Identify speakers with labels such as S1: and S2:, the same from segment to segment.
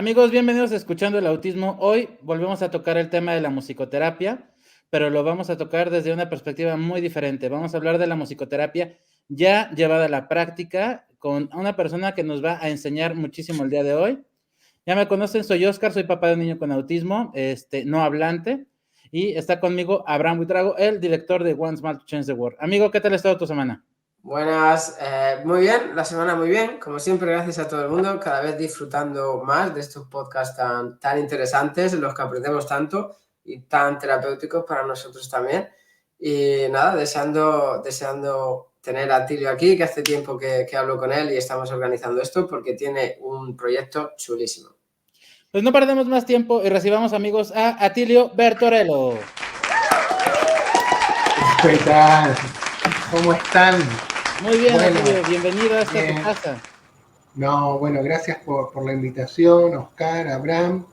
S1: Amigos, bienvenidos a Escuchando el Autismo. Hoy volvemos a tocar el tema de la musicoterapia, pero lo vamos a tocar desde una perspectiva muy diferente. Vamos a hablar de la musicoterapia ya llevada a la práctica con una persona que nos va a enseñar muchísimo el día de hoy. Ya me conocen, soy Oscar, soy papá de un niño con autismo, no hablante, y está conmigo Abraham Buitrago, el director de One Smart to Change the World. Amigo, ¿qué tal ha estado tu semana?
S2: Buenas, muy bien, la semana muy bien, como siempre, gracias a todo el mundo, cada vez disfrutando más de estos podcasts tan interesantes, en los que aprendemos tanto y tan terapéuticos para nosotros también. Y nada, deseando tener a Tilio aquí, que hace tiempo que hablo con él y estamos organizando esto porque tiene un proyecto chulísimo.
S1: Pues no perdemos más tiempo y recibamos, amigos, a Atilio Bertorello.
S3: ¿Qué tal? ¿Cómo están?
S1: Muy bien,
S3: Bueno,
S1: Atilio, bienvenido a esta tu
S3: bien.
S1: casa.
S3: No, bueno, gracias por la invitación, Oscar, Abraham.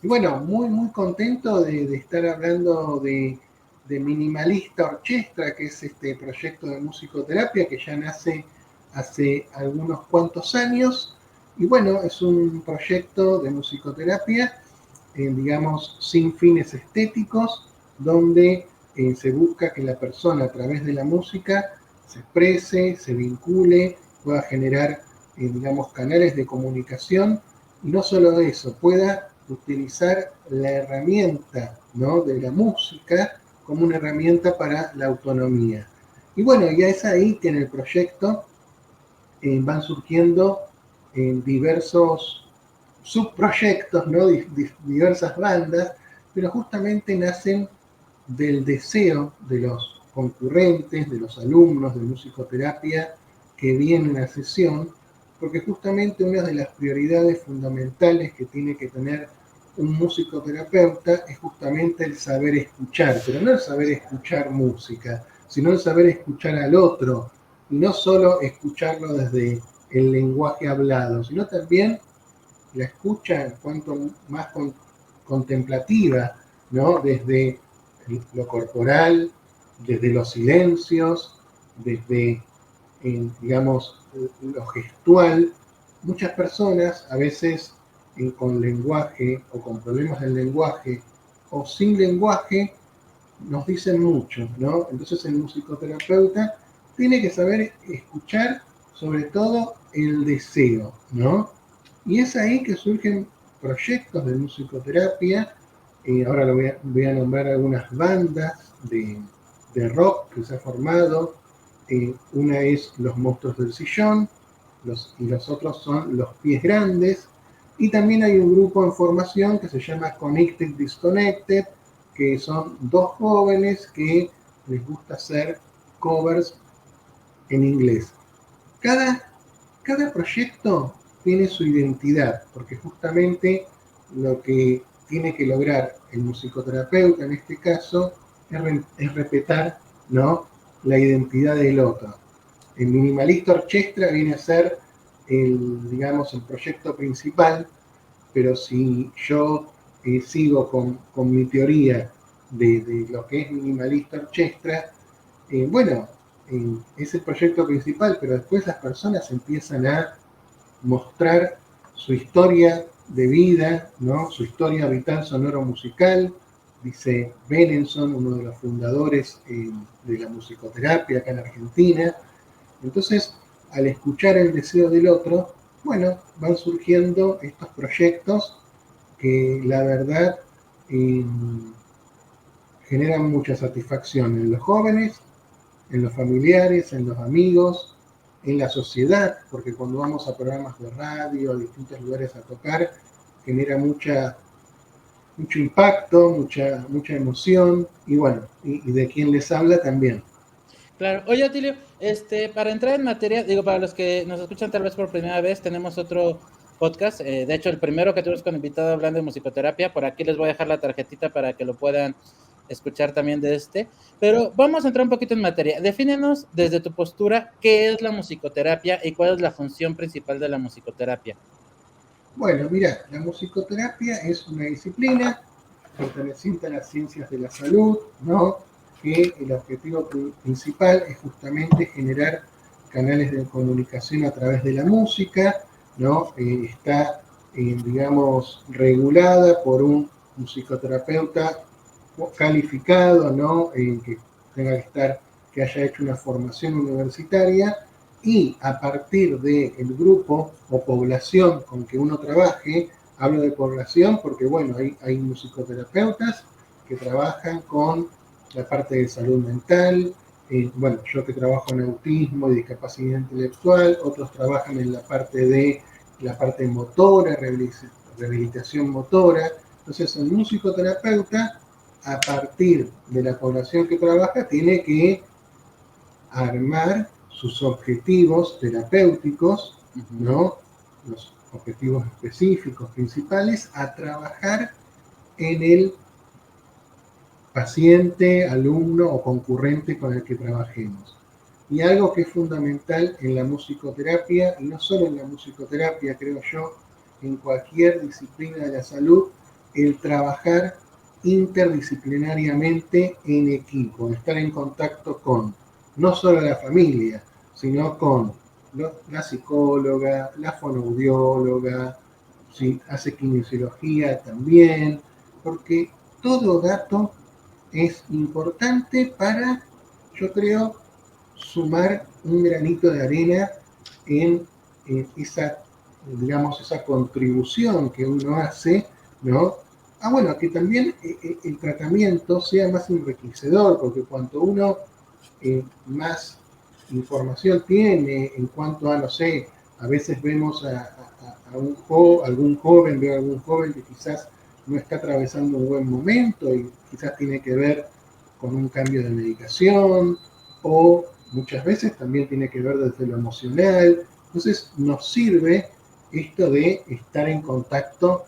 S3: Y bueno, muy contento de estar hablando de Minimalista Orchestra, que es este proyecto de musicoterapia que ya nace hace algunos cuantos años. Y bueno, es un proyecto de musicoterapia, digamos, sin fines estéticos, donde se busca que la persona a través de la música se exprese, se vincule, pueda generar, digamos, canales de comunicación y no solo eso, pueda utilizar la herramienta, ¿no?, de la música como una herramienta para la autonomía. Y bueno, ya es ahí que en el proyecto van surgiendo diversos subproyectos, ¿no?, diversas bandas, pero justamente nacen del deseo de los concurrentes, de los alumnos de musicoterapia que vienen a sesión, porque justamente una de las prioridades fundamentales que tiene que tener un musicoterapeuta es justamente el saber escuchar, pero no el saber escuchar música, sino el saber escuchar al otro, y no solo escucharlo desde el lenguaje hablado, sino también la escucha en cuanto más contemplativa, ¿no?, desde lo corporal, desde los silencios, desde, digamos, lo gestual. Muchas personas, a veces con lenguaje o con problemas del lenguaje o sin lenguaje, nos dicen mucho, ¿no? Entonces el musicoterapeuta tiene que saber escuchar sobre todo el deseo, ¿no? Y es ahí que surgen proyectos de musicoterapia. Ahora voy a nombrar algunas bandas de rock que se ha formado. Una es Los Monstruos del Sillón, y los otros son Los Pies Grandes. Y también hay un grupo en formación que se llama Connected Disconnected, que son dos jóvenes que les gusta hacer covers en inglés. Cada proyecto tiene su identidad, porque justamente lo que tiene que lograr el musicoterapeuta en este caso es respetar, ¿no?, la identidad del otro. El Minimalista Orchestra viene a ser digamos, el proyecto principal, pero si yo sigo con mi teoría de lo que es Minimalista Orchestra, bueno, es el proyecto principal, pero después las personas empiezan a mostrar su historia de vida, ¿no?, su historia vital sonoro musical. Dice Benenson, uno de los fundadores de la musicoterapia acá en Argentina. Entonces, al escuchar el deseo del otro, bueno, van surgiendo estos proyectos que la verdad eh, generan mucha satisfacción en los jóvenes, en los familiares, en los amigos, en la sociedad, porque cuando vamos a programas de radio, a distintos lugares a tocar, genera mucho impacto, mucha emoción, y bueno, y de quien les habla también.
S1: Claro. Oye, Atilio, para entrar en materia, digo, para los que nos escuchan tal vez por primera vez, tenemos otro podcast, de hecho, el primero que tuvimos con invitado hablando de musicoterapia, por aquí les voy a dejar la tarjetita para que lo puedan escuchar también de pero vamos a entrar un poquito en materia. Defínenos desde tu postura qué es la musicoterapia y cuál es la función principal de la musicoterapia.
S3: Bueno, mira, la musicoterapia es una disciplina perteneciente a las ciencias de la salud, ¿no?, que el objetivo principal es justamente generar canales de comunicación a través de la música, ¿no? Está digamos, regulada por un musicoterapeuta calificado, ¿no? Que tenga que estar, que haya hecho una formación universitaria, y a partir del grupo o población con que uno trabaje, hablo de población porque, bueno, hay musicoterapeutas que trabajan con la parte de salud mental, bueno, yo que trabajo en autismo y discapacidad intelectual, otros trabajan en la parte motora, rehabilitación motora. Entonces, el musicoterapeuta, a partir de la población que trabaja, tiene que armar sus objetivos terapéuticos, ¿no? Los objetivos específicos, principales, a trabajar en el paciente, alumno o concurrente con el que trabajemos. Y algo que es fundamental en la musicoterapia, y no solo en la musicoterapia, creo yo, en cualquier disciplina de la salud, el trabajar interdisciplinariamente en equipo, estar en contacto con no solo la familia, sino con la psicóloga, la fonoaudióloga, si hace kinesiología también, porque todo dato es importante para, yo creo, sumar un granito de arena en esa, digamos, esa contribución que uno hace, ¿no? Bueno, que también el tratamiento sea más enriquecedor, porque cuanto uno más información tiene en cuanto a, no sé, a veces vemos algún joven, veo algún joven que quizás no está atravesando un buen momento y quizás tiene que ver con un cambio de medicación, o muchas veces también tiene que ver desde lo emocional. Entonces nos sirve esto de estar en contacto,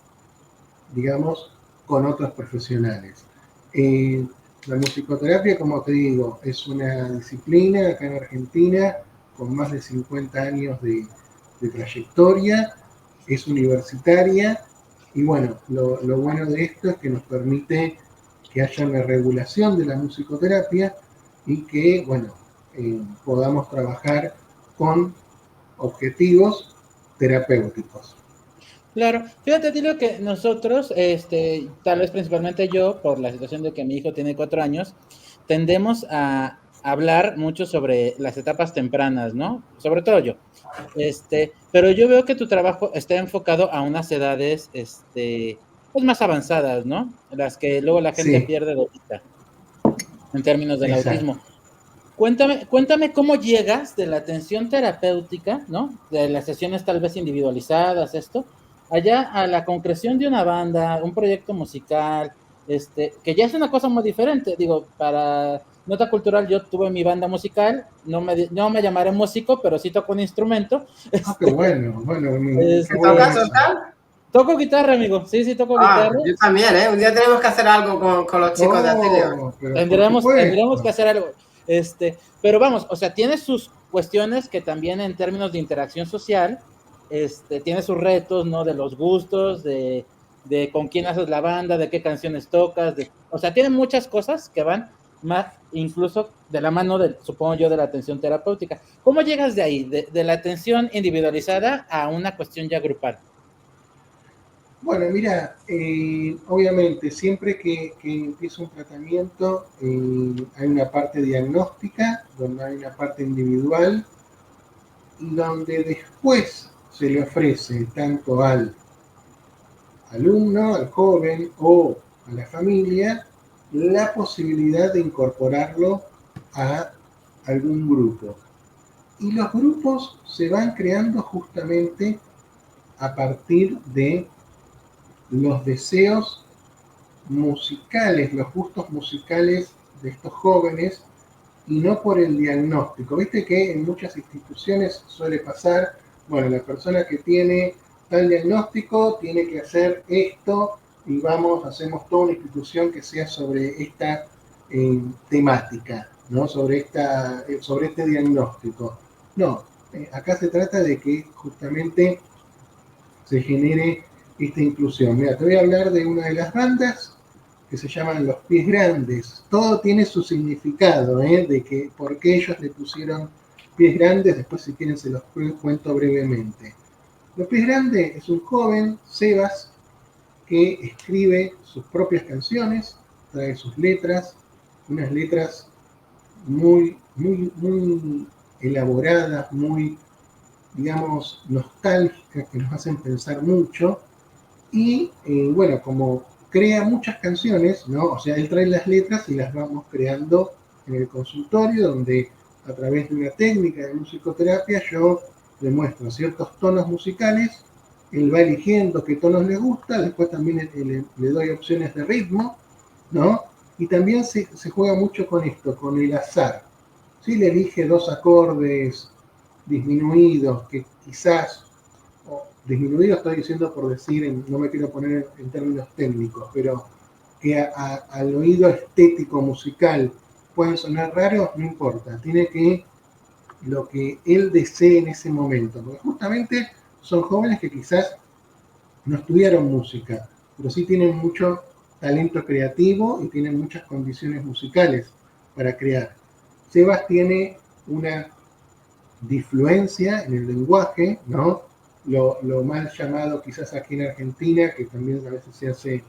S3: digamos, con otros profesionales. La musicoterapia, como te digo, es una disciplina acá en Argentina con más de 50 años de trayectoria, es universitaria, y bueno, lo bueno de esto es que nos permite que haya una regulación de la musicoterapia y que, bueno, podamos trabajar con objetivos terapéuticos.
S1: Claro, fíjate, Tilio, que nosotros, tal vez principalmente yo, por la situación de que mi hijo tiene 4 años, tendemos a hablar mucho sobre las etapas tempranas, ¿no? Sobre todo yo. Pero yo veo que tu trabajo está enfocado a unas edades, pues más avanzadas, ¿no? Las que luego la gente
S3: Sí,
S1: pierde de vista en términos del
S3: exacto.
S1: autismo. Cuéntame cómo llegas de la atención terapéutica, ¿no? De las sesiones tal vez individualizadas, allá a la concreción de una banda, un proyecto musical, que ya es una cosa muy diferente. Digo, para Nota Cultural yo tuve mi banda musical, no me llamaré músico, pero sí toco un instrumento.
S3: Qué bueno, qué
S2: ¿Te
S3: bueno
S2: toca
S3: eso.
S2: tocar?
S1: Toco guitarra, amigo, sí, toco guitarra.
S2: Yo también, ¿eh? Un día tenemos que hacer algo con los chicos de Atilio.
S3: Pero por
S1: Tendremos que
S3: supuesto.
S1: hacer algo. Pero vamos, o sea, tiene sus cuestiones que también en términos de interacción social, tiene sus retos, ¿no? De los gustos, de con quién haces la banda, de qué canciones tocas, o sea, tiene muchas cosas que van más, incluso de la mano, supongo yo, de la atención terapéutica. ¿Cómo llegas de ahí, de la atención individualizada a una cuestión ya grupal?
S3: Bueno, mira, obviamente siempre que empieza un tratamiento hay una parte diagnóstica, donde hay una parte individual y donde después se le ofrece tanto al alumno, al joven o a la familia la posibilidad de incorporarlo a algún grupo. Y los grupos se van creando justamente a partir de los deseos musicales, los gustos musicales de estos jóvenes y no por el diagnóstico. Viste que en muchas instituciones suele pasar, bueno, la persona que tiene tal diagnóstico tiene que hacer esto y hacemos toda una institución que sea sobre esta temática, ¿no? Sobre este diagnóstico. No, acá se trata de que justamente se genere esta inclusión. Mira, te voy a hablar de una de las bandas que se llaman Los Pies Grandes. Todo tiene su significado, de que por qué ellos le pusieron pies grandes, después si quieren se los cuento brevemente. Lo Pez Grande es un joven, Sebas, que escribe sus propias canciones, trae sus letras, unas letras muy elaboradas, muy, digamos, nostálgicas, que nos hacen pensar mucho. Y bueno, como crea muchas canciones, ¿no? O sea, él trae las letras y las vamos creando en el consultorio, donde a través de una técnica de musicoterapia yo le muestro ciertos tonos musicales, él va eligiendo qué tonos le gusta, después también le doy opciones de ritmo, ¿no? Y también se juega mucho con esto, con el azar. Si le elige dos acordes disminuidos, que quizás, o disminuido estoy diciendo por decir, no me quiero poner en términos técnicos, pero que al oído estético musical pueden sonar raros, no importa, tiene que lo que él desee en ese momento, porque justamente son jóvenes que quizás no estudiaron música, pero sí tienen mucho talento creativo y tienen muchas condiciones musicales para crear. Sebas tiene una difluencia en el lenguaje, ¿no? Lo mal llamado quizás aquí en Argentina, que también a veces se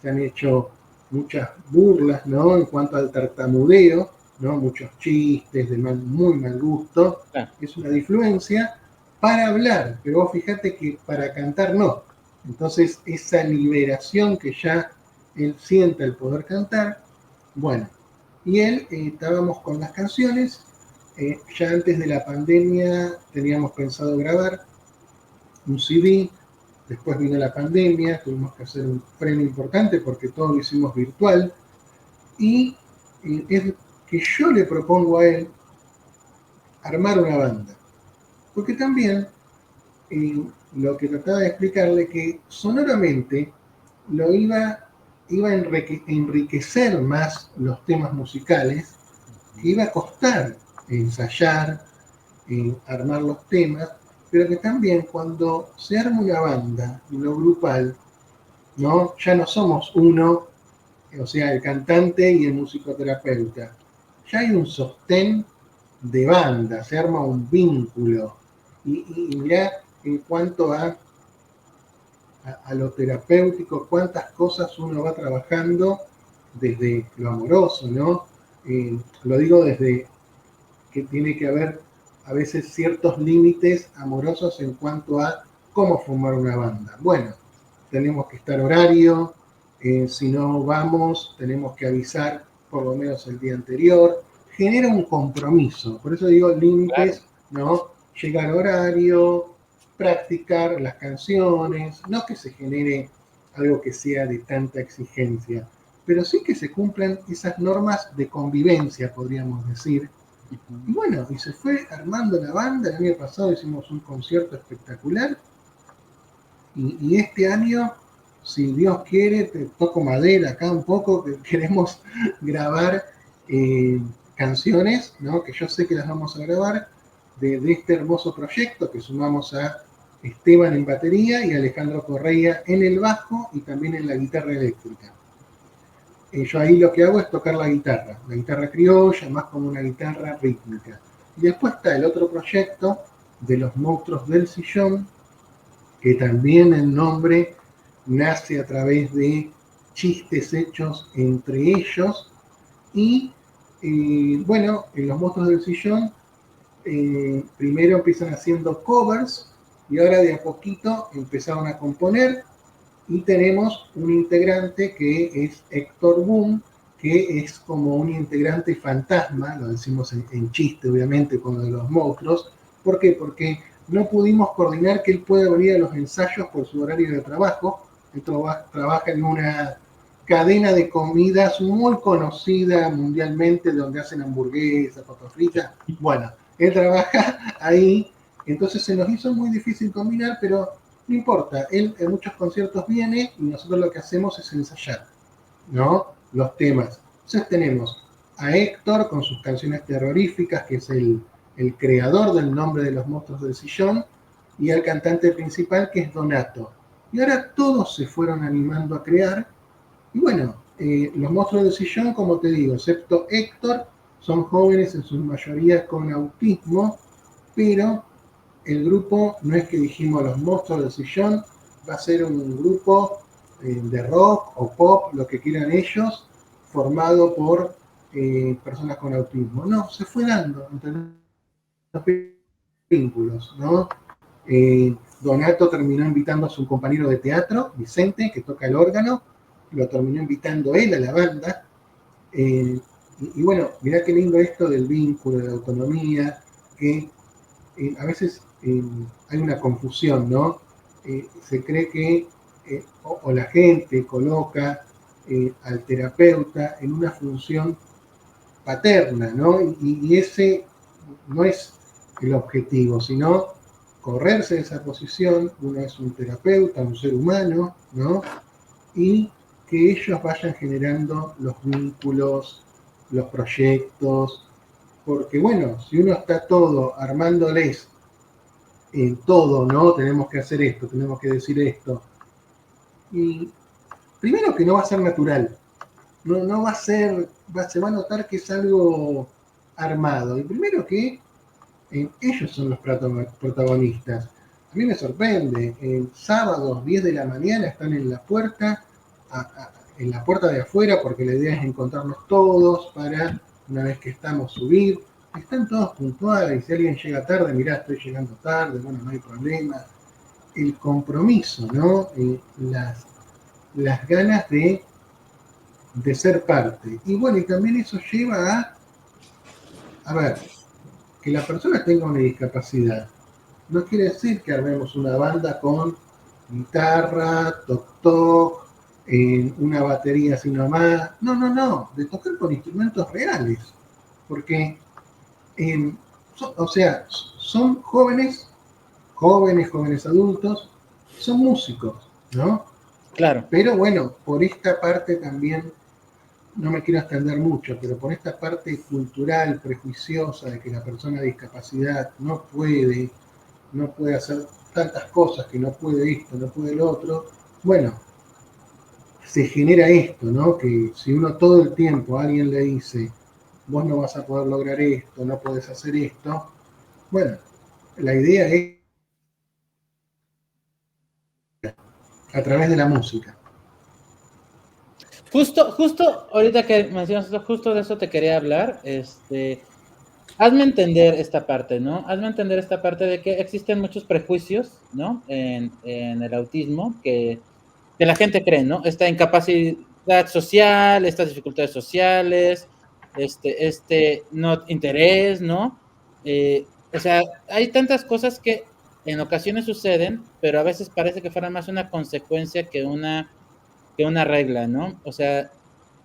S3: han hecho muchas burlas, ¿no? En cuanto al tartamudeo, ¿no? Muchos chistes de muy mal gusto. Es una difluencia para hablar, pero vos fíjate que para cantar no. Entonces esa liberación que ya él siente al poder cantar, bueno, y él estábamos con las canciones. Ya antes de la pandemia teníamos pensado grabar un CD, después vino la pandemia, tuvimos que hacer un freno importante porque todo lo hicimos virtual, y es que yo le propongo a él armar una banda, porque también lo que trataba de explicarle que sonoramente lo iba a enriquecer más los temas musicales, que iba a costar ensayar, armar los temas, pero que también cuando se arma una banda, lo grupal, ¿no? Ya no somos uno, o sea, el cantante y el musicoterapeuta. Ya hay un sostén de banda, se arma un vínculo. Y mirá en cuanto a lo terapéutico, cuántas cosas uno va trabajando desde lo amoroso, ¿no? Lo digo desde que tiene que haber a veces ciertos límites amorosos en cuanto a cómo formar una banda. Bueno, tenemos que estar horario, si no vamos, tenemos que avisar por lo menos el día anterior. Genera un compromiso, por eso digo límites, ¿no? Llegar horario, practicar las canciones, no que se genere algo que sea de tanta exigencia, pero sí que se cumplan esas normas de convivencia, podríamos decir. Y bueno, y se fue armando la banda. El año pasado hicimos un concierto espectacular. Y este año, si Dios quiere, te toco madera acá un poco, que queremos grabar canciones, ¿no? Que yo sé que las vamos a grabar, de este hermoso proyecto que sumamos a Esteban en batería y Alejandro Correa en el bajo y también en la guitarra eléctrica. Yo ahí lo que hago es tocar la guitarra criolla, más como una guitarra rítmica. Y después está el otro proyecto de los monstruos del sillón, que también el nombre nace a través de chistes hechos entre ellos. Y bueno, en los monstruos del sillón primero empiezan haciendo covers y ahora de a poquito empezaron a componer. Y tenemos un integrante que es Héctor Boom, que es como un integrante fantasma, lo decimos en chiste obviamente con lo de los monstruos. ¿Por qué? Porque no pudimos coordinar que él pueda venir a los ensayos por su horario de trabajo. Él trabaja en una cadena de comidas muy conocida mundialmente, donde hacen hamburguesas, papas fritas. Bueno, él trabaja ahí, entonces se nos hizo muy difícil combinar, pero no importa, él en muchos conciertos viene y nosotros lo que hacemos es ensayar, ¿no? Los temas. Entonces tenemos a Héctor con sus canciones terroríficas, que es el creador del nombre de los monstruos del sillón, y al cantante principal, que es Donato. Y ahora todos se fueron animando a crear. Y bueno, los monstruos del sillón, como te digo, excepto Héctor, son jóvenes en su mayoría con autismo, pero el grupo no es que dijimos los monstruos del sillón, va a ser un grupo de rock o pop, lo que quieran ellos, formado por personas con autismo. No, se fue dando entre los vínculos, ¿no? Donato terminó invitando a su compañero de teatro, Vicente, que toca el órgano, lo terminó invitando él a la banda. Y bueno, mirá qué lindo esto del vínculo, de la autonomía, que a veces hay una confusión, ¿no? Se cree que o la gente coloca al terapeuta en una función paterna, ¿no? Y ese no es el objetivo, sino correrse de esa posición. Uno es un terapeuta, un ser humano, ¿no? Y que ellos vayan generando los vínculos, los proyectos, porque bueno, si uno está todo armándoles en todo, ¿no? Tenemos que hacer esto, tenemos que decir esto. Y primero que no va a ser natural, no va a ser, se va a notar que es algo armado. Y primero que ellos son los protagonistas. A mí me sorprende, sábados 10 de la mañana están en la puerta, en la puerta de afuera, porque la idea es encontrarnos todos para, una vez que estamos, subir. Están todos puntuales, y si alguien llega tarde, mirá, estoy llegando tarde, bueno, no hay problema. El compromiso, ¿no? Las ganas de ser parte. Y bueno, y también eso lleva a ver, que la persona tenga una discapacidad. No quiere decir que armemos una banda con guitarra, toc-toc, una batería así nomás. No, de tocar con instrumentos reales. Porque, o sea, son jóvenes adultos, son músicos, ¿no?
S1: Claro.
S3: Pero bueno, por esta parte también, no me quiero extender mucho, pero por esta parte cultural, prejuiciosa, de que la persona de discapacidad no puede hacer tantas cosas, que no puede esto, no puede lo otro, bueno, se genera esto, ¿no? Que si uno todo el tiempo a alguien le dice, vos no vas a poder lograr esto, no podés hacer esto, bueno, la idea es a través de la música.
S1: Justo ahorita que mencionas esto, justo de eso te quería hablar. Hazme entender esta parte, ¿no? Hazme entender esta parte de que existen muchos prejuicios, ¿no? En el autismo que la gente cree, ¿no? Esta incapacidad social, estas dificultades sociales, no interés, ¿no? O sea, hay tantas cosas que en ocasiones suceden, pero a veces parece que fuera más una consecuencia que una regla, ¿no? O sea,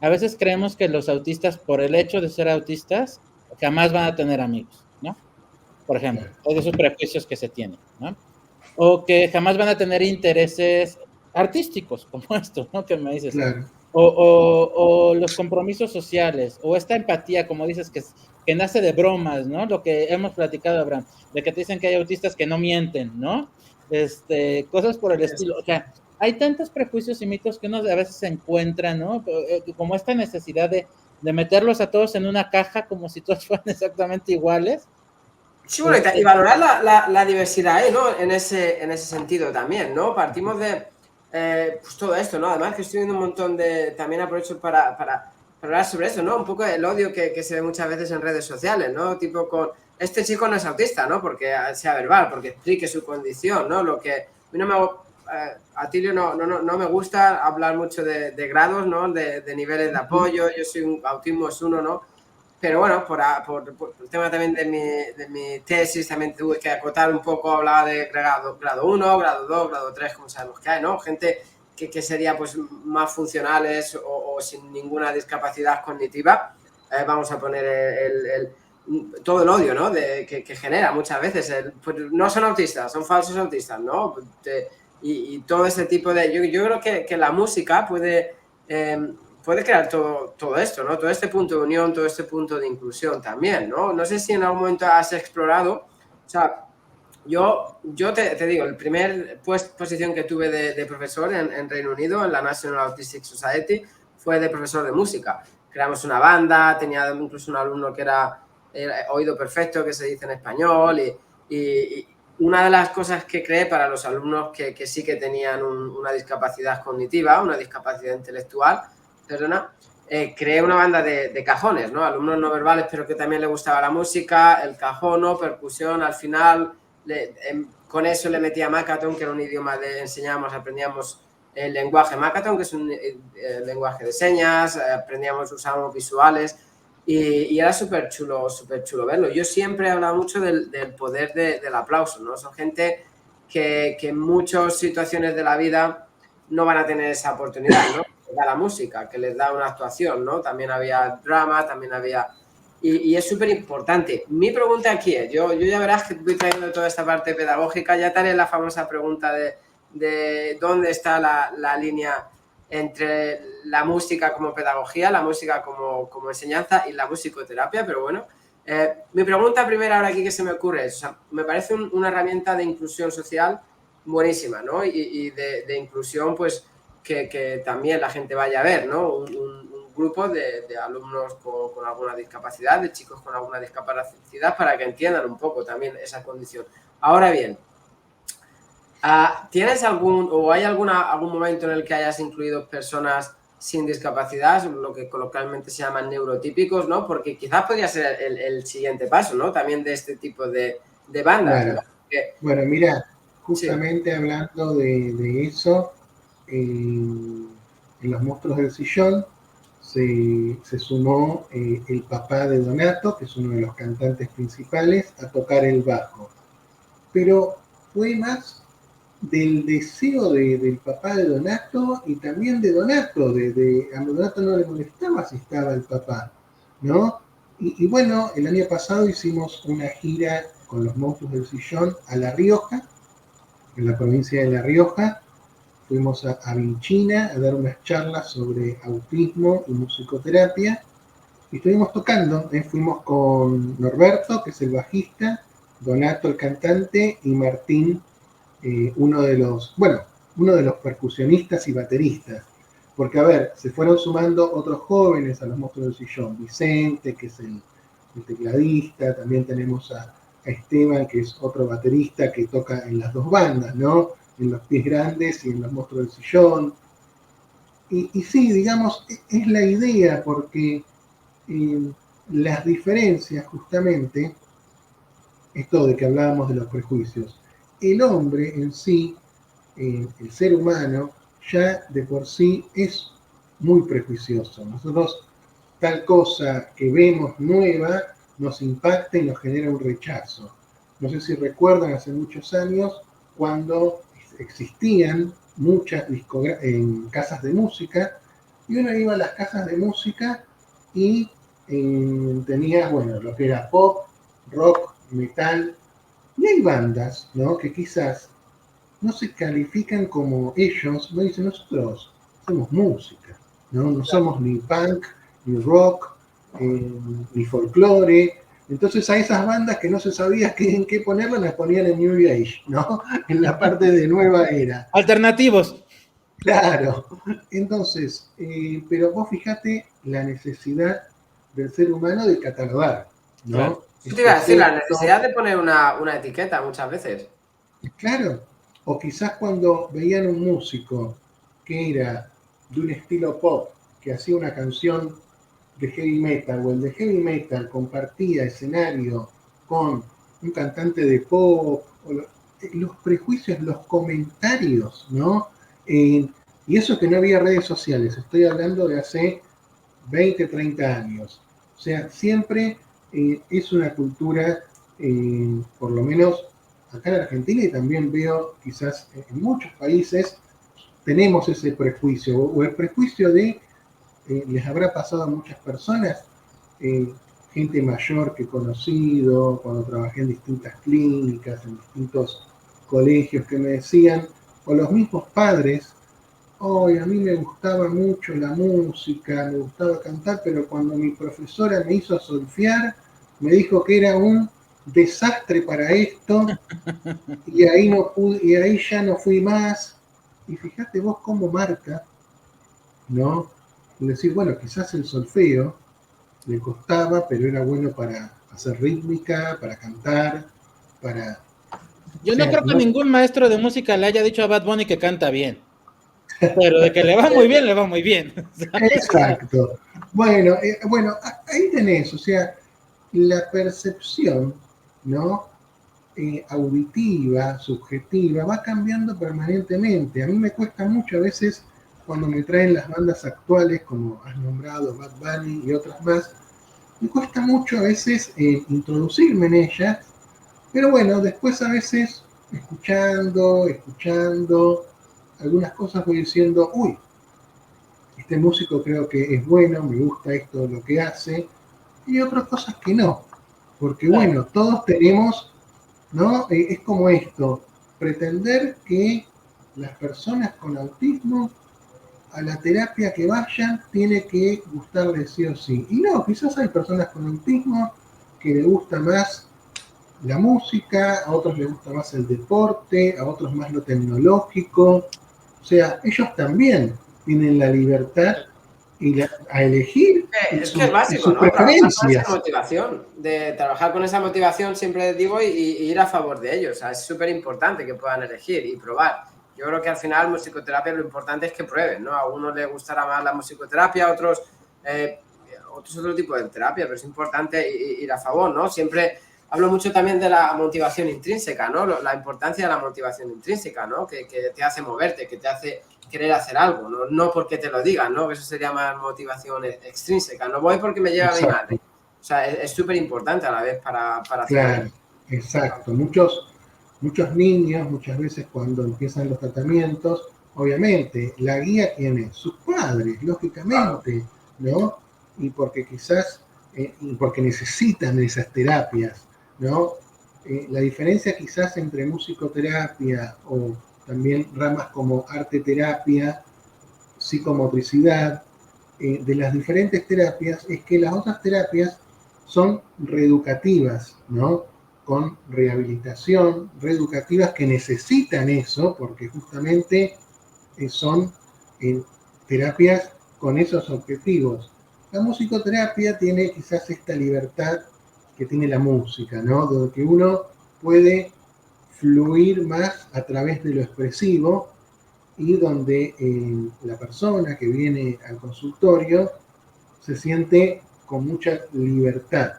S1: a veces creemos que los autistas, por el hecho de ser autistas, jamás van a tener amigos, ¿no? Por ejemplo, es de esos prejuicios que se tienen, ¿no? O que jamás van a tener intereses artísticos, como esto, ¿no? Que me dices.
S3: Claro.
S1: O los compromisos sociales, o esta empatía, como dices, que nace de bromas, ¿no? Lo que hemos platicado, Abraham, de que te dicen que hay autistas que no mienten, ¿no? Cosas por el estilo. O sea, hay tantos prejuicios y mitos que uno a veces se encuentra, ¿no? Como esta necesidad de meterlos a todos en una caja como si todos fueran exactamente iguales.
S2: Sí, bueno, y valorar la diversidad, ¿no? En ese sentido también, ¿no? Partimos de pues todo esto, ¿no? Además que estoy viendo un montón de... También aprovecho para hablar sobre eso, ¿no? Un poco el odio que se ve muchas veces en redes sociales, ¿no? Tipo con... Este chico no es autista, ¿no? Porque sea verbal, porque explique su condición, ¿no? Lo que... A mí no me... a Tilio no me gusta hablar mucho de grados, ¿no? De niveles de apoyo. Yo soy un autismo es uno, ¿no? Pero bueno, por el tema también de mi tesis, también tuve que acotar un poco, hablaba de grado 1, grado 2, grado 3, como sabemos que hay, ¿no? Gente que sería pues más funcionales o sin ninguna discapacidad cognitiva. Vamos a poner todo el odio, ¿no? Que genera muchas veces. Pues no son autistas, son falsos autistas, ¿no? Y todo ese tipo de... Yo creo que la música puede crear todo esto, ¿no? Todo este punto de unión, todo este punto de inclusión también, ¿no? No sé si en algún momento has explorado, o sea, yo te digo, el primer posición que tuve de profesor en Reino Unido, en la National Autistic Society, fue de profesor de música. Creamos una banda, tenía incluso un alumno que era oído perfecto, que se dice en español, y una de las cosas que creé para los alumnos que sí que tenían una discapacidad cognitiva, una discapacidad intelectual, perdona, creé una banda de cajones, ¿no? Alumnos no verbales, pero que también les gustaba la música, el cajono, percusión, al final con eso le metía Makaton, que era un idioma aprendíamos el lenguaje Makaton, que es un lenguaje de señas, usábamos visuales y era súper chulo verlo. Yo siempre he hablado mucho del poder del aplauso, ¿no? Son gente que en muchas situaciones de la vida no van a tener esa oportunidad, ¿no? Da la música, que les da una actuación, ¿no? También había drama, también había... Y es súper importante. Mi pregunta aquí es, yo ya verás que voy trayendo toda esta parte pedagógica, ya te haré la famosa pregunta de dónde está la línea entre la música como pedagogía, la música como enseñanza y la musicoterapia, pero bueno, mi pregunta primera ahora aquí que se me ocurre es, o sea, me parece una herramienta de inclusión social buenísima, ¿no? Y de inclusión, pues, que también la gente vaya a ver, ¿no? Un grupo de alumnos con alguna discapacidad, de chicos con alguna discapacidad, para que entiendan un poco también esa condición. Ahora bien, ¿tienes hay algún momento en el que hayas incluido personas sin discapacidad, lo que coloquialmente se llaman neurotípicos, ¿no? Porque quizás podría ser el siguiente paso, ¿no? También de este tipo de bandas.
S3: Claro.
S2: ¿No?
S3: Bueno, mira, justamente sí, hablando de eso, en Los Monstruos del Sillón se sumó el papá de Donato, que es uno de los cantantes principales, a tocar el bajo. Pero fue más del deseo del papá de Donato y también de Donato. A Donato no le molestaba si estaba el papá, ¿no? Y bueno, el año pasado hicimos una gira con Los Monstruos del Sillón a La Rioja, en la provincia de La Rioja. Fuimos a Vinchina a dar unas charlas sobre autismo y musicoterapia. Y estuvimos tocando, fuimos con Norberto, que es el bajista, Donato, el cantante, y Martín, uno de los percusionistas y bateristas. Porque, a ver, se fueron sumando otros jóvenes a Los Monstruos del Sillón. Vicente, que es el tecladista, también tenemos a Esteban, que es otro baterista que toca en las dos bandas, ¿no? En Los Pies Grandes y en Los Monstruos del Sillón. Y sí, digamos, es la idea, porque las diferencias, justamente, esto de que hablábamos de los prejuicios, el hombre en sí, el ser humano, ya de por sí es muy prejuicioso. Nosotros, tal cosa que vemos nueva, nos impacta y nos genera un rechazo. No sé si recuerdan hace muchos años cuando existían muchas casas de música, y uno iba a las casas de música y tenía, bueno, lo que era pop, rock, metal, y hay bandas, ¿no?, que quizás no se califican como ellos, no dicen, nosotros somos música, no somos ni punk, ni rock, ni folclore. Entonces a esas bandas que no se sabía en qué ponerlas, las ponían en New Age, ¿no? En la parte de nueva era.
S1: Alternativos.
S3: Claro. Entonces, pero vos fijate la necesidad del ser humano de catalogar, ¿no?
S1: Claro.
S2: Yo te iba a decir, la necesidad de poner una etiqueta muchas veces.
S3: Claro. O quizás cuando veían un músico que era de un estilo pop, que hacía una canción de heavy metal, o el de heavy metal compartía escenario con un cantante de pop, o los prejuicios, los comentarios, ¿no? Y eso que no había redes sociales, estoy hablando de hace 20, 30 años. O sea, siempre es una cultura, por lo menos acá en Argentina, y también veo quizás en muchos países, tenemos ese prejuicio, o el prejuicio de, les habrá pasado a muchas personas, gente mayor que he conocido, cuando trabajé en distintas clínicas, en distintos colegios, que me decían, o los mismos padres, a mí me gustaba mucho la música, me gustaba cantar, pero cuando mi profesora me hizo solfear, me dijo que era un desastre para esto, y ahí ya no fui más. Y fíjate vos cómo marca, ¿no? Y decir, bueno, quizás el solfeo le costaba, pero era bueno para hacer rítmica, para cantar, para
S1: Yo no creo que ningún maestro de música le haya dicho a Bad Bunny que canta bien. Pero de que le va muy bien, le va muy bien.
S3: Exacto. Bueno, ahí tenés, o sea, la percepción, ¿no? Auditiva, subjetiva, va cambiando permanentemente. A mí me cuesta mucho a veces cuando me traen las bandas actuales, como has nombrado Bad Bunny y otras más, me cuesta mucho a veces introducirme en ellas, pero bueno, después a veces escuchando algunas cosas voy diciendo, uy, este músico creo que es bueno, me gusta esto, lo que hace, y otras cosas que no, porque
S1: Claro.
S3: bueno, todos tenemos, ¿no? Es como esto, pretender que las personas con autismo a la terapia que vayan tiene que gustarles sí o sí. Y no, quizás hay personas con autismo que les gusta más la música, a otros les gusta más el deporte, a otros más lo tecnológico. O sea, ellos también tienen la libertad a elegir
S2: Es que es básico,
S3: sus
S2: ¿no? Trabajar con esa
S3: preferencias.
S2: motivación, trabajar con esa motivación siempre digo y ir a favor de ellos. O sea, es súper importante que puedan elegir y probar. Yo creo que al final musicoterapia lo importante es que prueben, ¿no? A unos les gustará más la musicoterapia, a otros otro tipo de terapia, pero es importante ir a favor, ¿no? Siempre hablo mucho también de la motivación intrínseca, ¿no? La importancia de la motivación intrínseca, ¿no? Que te hace moverte, que te hace querer hacer algo, no porque te lo digan, ¿no? Que eso sería más motivación extrínseca. No voy porque me lleva mi madre. O sea, es súper importante a la vez para hacer algo.
S3: Claro, exacto. Muchos niños, muchas veces cuando empiezan los tratamientos, obviamente, la guía quién es, sus padres, lógicamente, ¿no? Y porque quizás, y porque necesitan esas terapias, ¿no? La diferencia quizás entre musicoterapia o también ramas como arte terapia, psicomotricidad, de las diferentes terapias es que las otras terapias son reeducativas, ¿no? Con rehabilitación, reeducativas que necesitan eso, porque justamente son terapias con esos objetivos. La musicoterapia tiene quizás esta libertad que tiene la música, ¿no? Donde que uno puede fluir más a través de lo expresivo y donde la persona que viene al consultorio se siente con mucha libertad.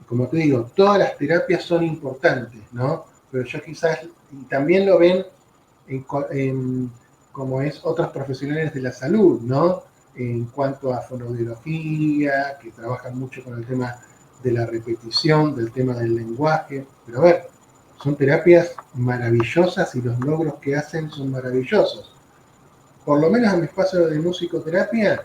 S3: Como te digo, todas las terapias son importantes, ¿no? Pero yo quizás, y también lo ven como es otros profesionales de la salud, ¿no? En cuanto a fonoaudiología, que trabajan mucho con el tema de la repetición, del tema del lenguaje. Pero a ver, son terapias maravillosas y los logros que hacen son maravillosos. Por lo menos en mi espacio de musicoterapia,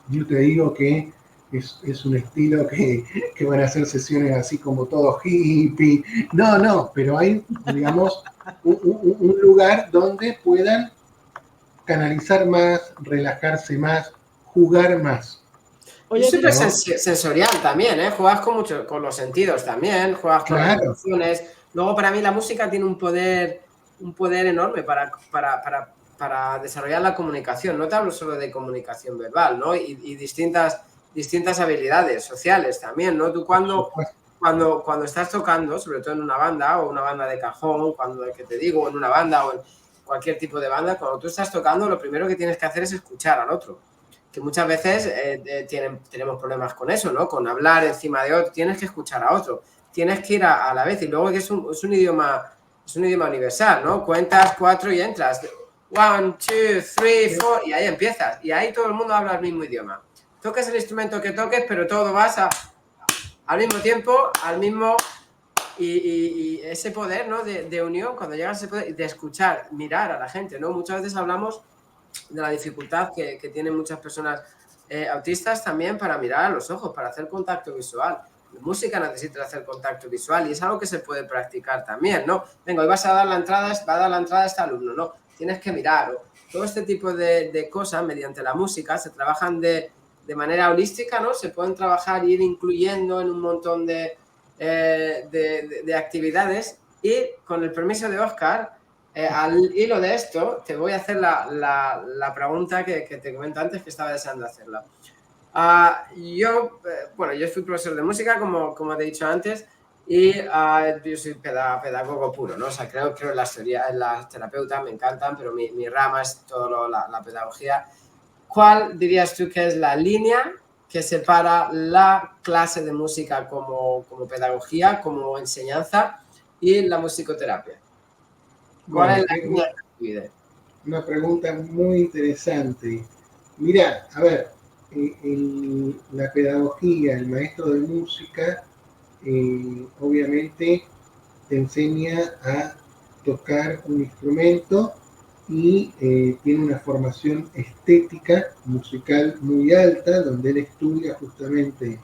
S3: yo te digo que es un estilo que van a hacer sesiones así como todo hippie. No, pero hay, digamos, un lugar donde puedan canalizar más, relajarse más, jugar más.
S2: Oye, es súper sensorial también, ¿eh? Juegas con los sentidos también, juegas con las emociones. Luego, para mí, la música tiene un poder enorme para desarrollar la comunicación. No te hablo solo de comunicación verbal, ¿no? Y distintas habilidades sociales también, ¿no? Tú cuando estás tocando, sobre todo en una banda o una banda de cajón, que te digo, en una banda o en cualquier tipo de banda, cuando tú estás tocando, lo primero que tienes que hacer es escuchar al otro. Que muchas veces tenemos problemas con eso, ¿no? Con hablar encima de otro, tienes que escuchar a otro, tienes que ir a la vez y luego que es un idioma universal, ¿no? Cuentas 4 y entras, 1, 2, 3, 4 y ahí empiezas y ahí todo el mundo habla el mismo idioma. Toques el instrumento que toques, pero todo vas al mismo tiempo, al mismo y ese poder, ¿no? De unión, cuando llegas a ese poder de escuchar, mirar a la gente, ¿no? Muchas veces hablamos de la dificultad que tienen muchas personas autistas también para mirar a los ojos, para hacer contacto visual. La música necesita hacer contacto visual y es algo que se puede practicar también, ¿no? Venga, hoy va a dar la entrada a este alumno, ¿no? Tienes que mirar. Todo este tipo de cosas, mediante la música, se trabajan de manera holística, ¿no? Se pueden trabajar e ir incluyendo en un montón de actividades y, con el permiso de Óscar, al hilo de esto, te voy a hacer la pregunta que te comento antes, que estaba deseando hacerla. Yo fui profesor de música, como te he dicho antes, Y yo soy pedagogo puro, ¿no? O sea, creo en las teorías, en las terapeutas me encantan, pero mi rama es todo la pedagogía. ¿Cuál dirías tú que es la línea que separa la clase de música como pedagogía, como enseñanza y la musicoterapia? ¿Cuál
S3: Bueno,
S2: es la línea que divide?
S3: una pregunta muy interesante. Mirá, a ver, la pedagogía, el maestro de música, obviamente te enseña a tocar un instrumento y tiene una formación estética musical muy alta, donde él estudia justamente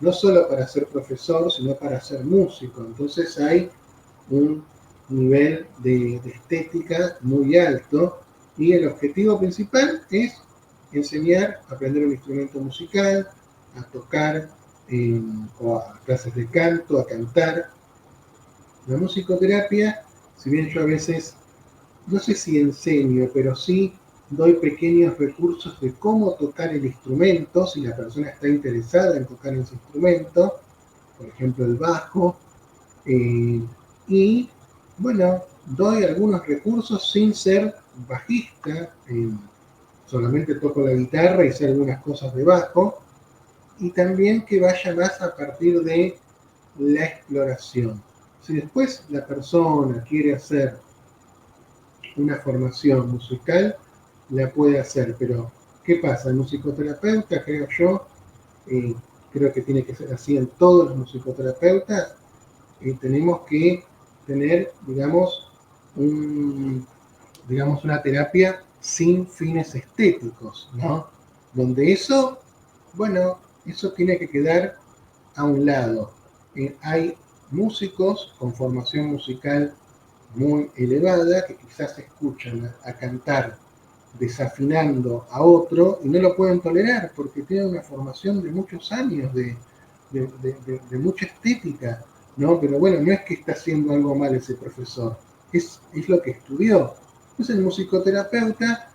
S3: no solo para ser profesor, sino para ser músico. Entonces hay un nivel de estética muy alto y el objetivo principal es enseñar a aprender un instrumento musical, a tocar o a clases de canto, a cantar. La musicoterapia, si bien yo a veces, no sé si enseño, pero sí doy pequeños recursos de cómo tocar el instrumento, si la persona está interesada en tocar ese instrumento, por ejemplo el bajo, y bueno, doy algunos recursos sin ser bajista, solamente toco la guitarra y sé algunas cosas de bajo, y también que vaya más a partir de la exploración. Si después la persona quiere hacer una formación musical, la puede hacer, pero ¿qué pasa? El musicoterapeuta, creo yo, creo que tiene que ser así en todos los musicoterapeutas, tenemos que tener, digamos, una terapia sin fines estéticos, ¿no? Donde eso, bueno, eso tiene que quedar a un lado. Hay músicos con formación musical muy elevada que quizás escuchan a cantar desafinando a otro y no lo pueden tolerar porque tienen una formación de muchos años, de mucha estética, ¿no? Pero bueno, no es que está haciendo algo mal ese profesor, es lo que estudió. Entonces el musicoterapeuta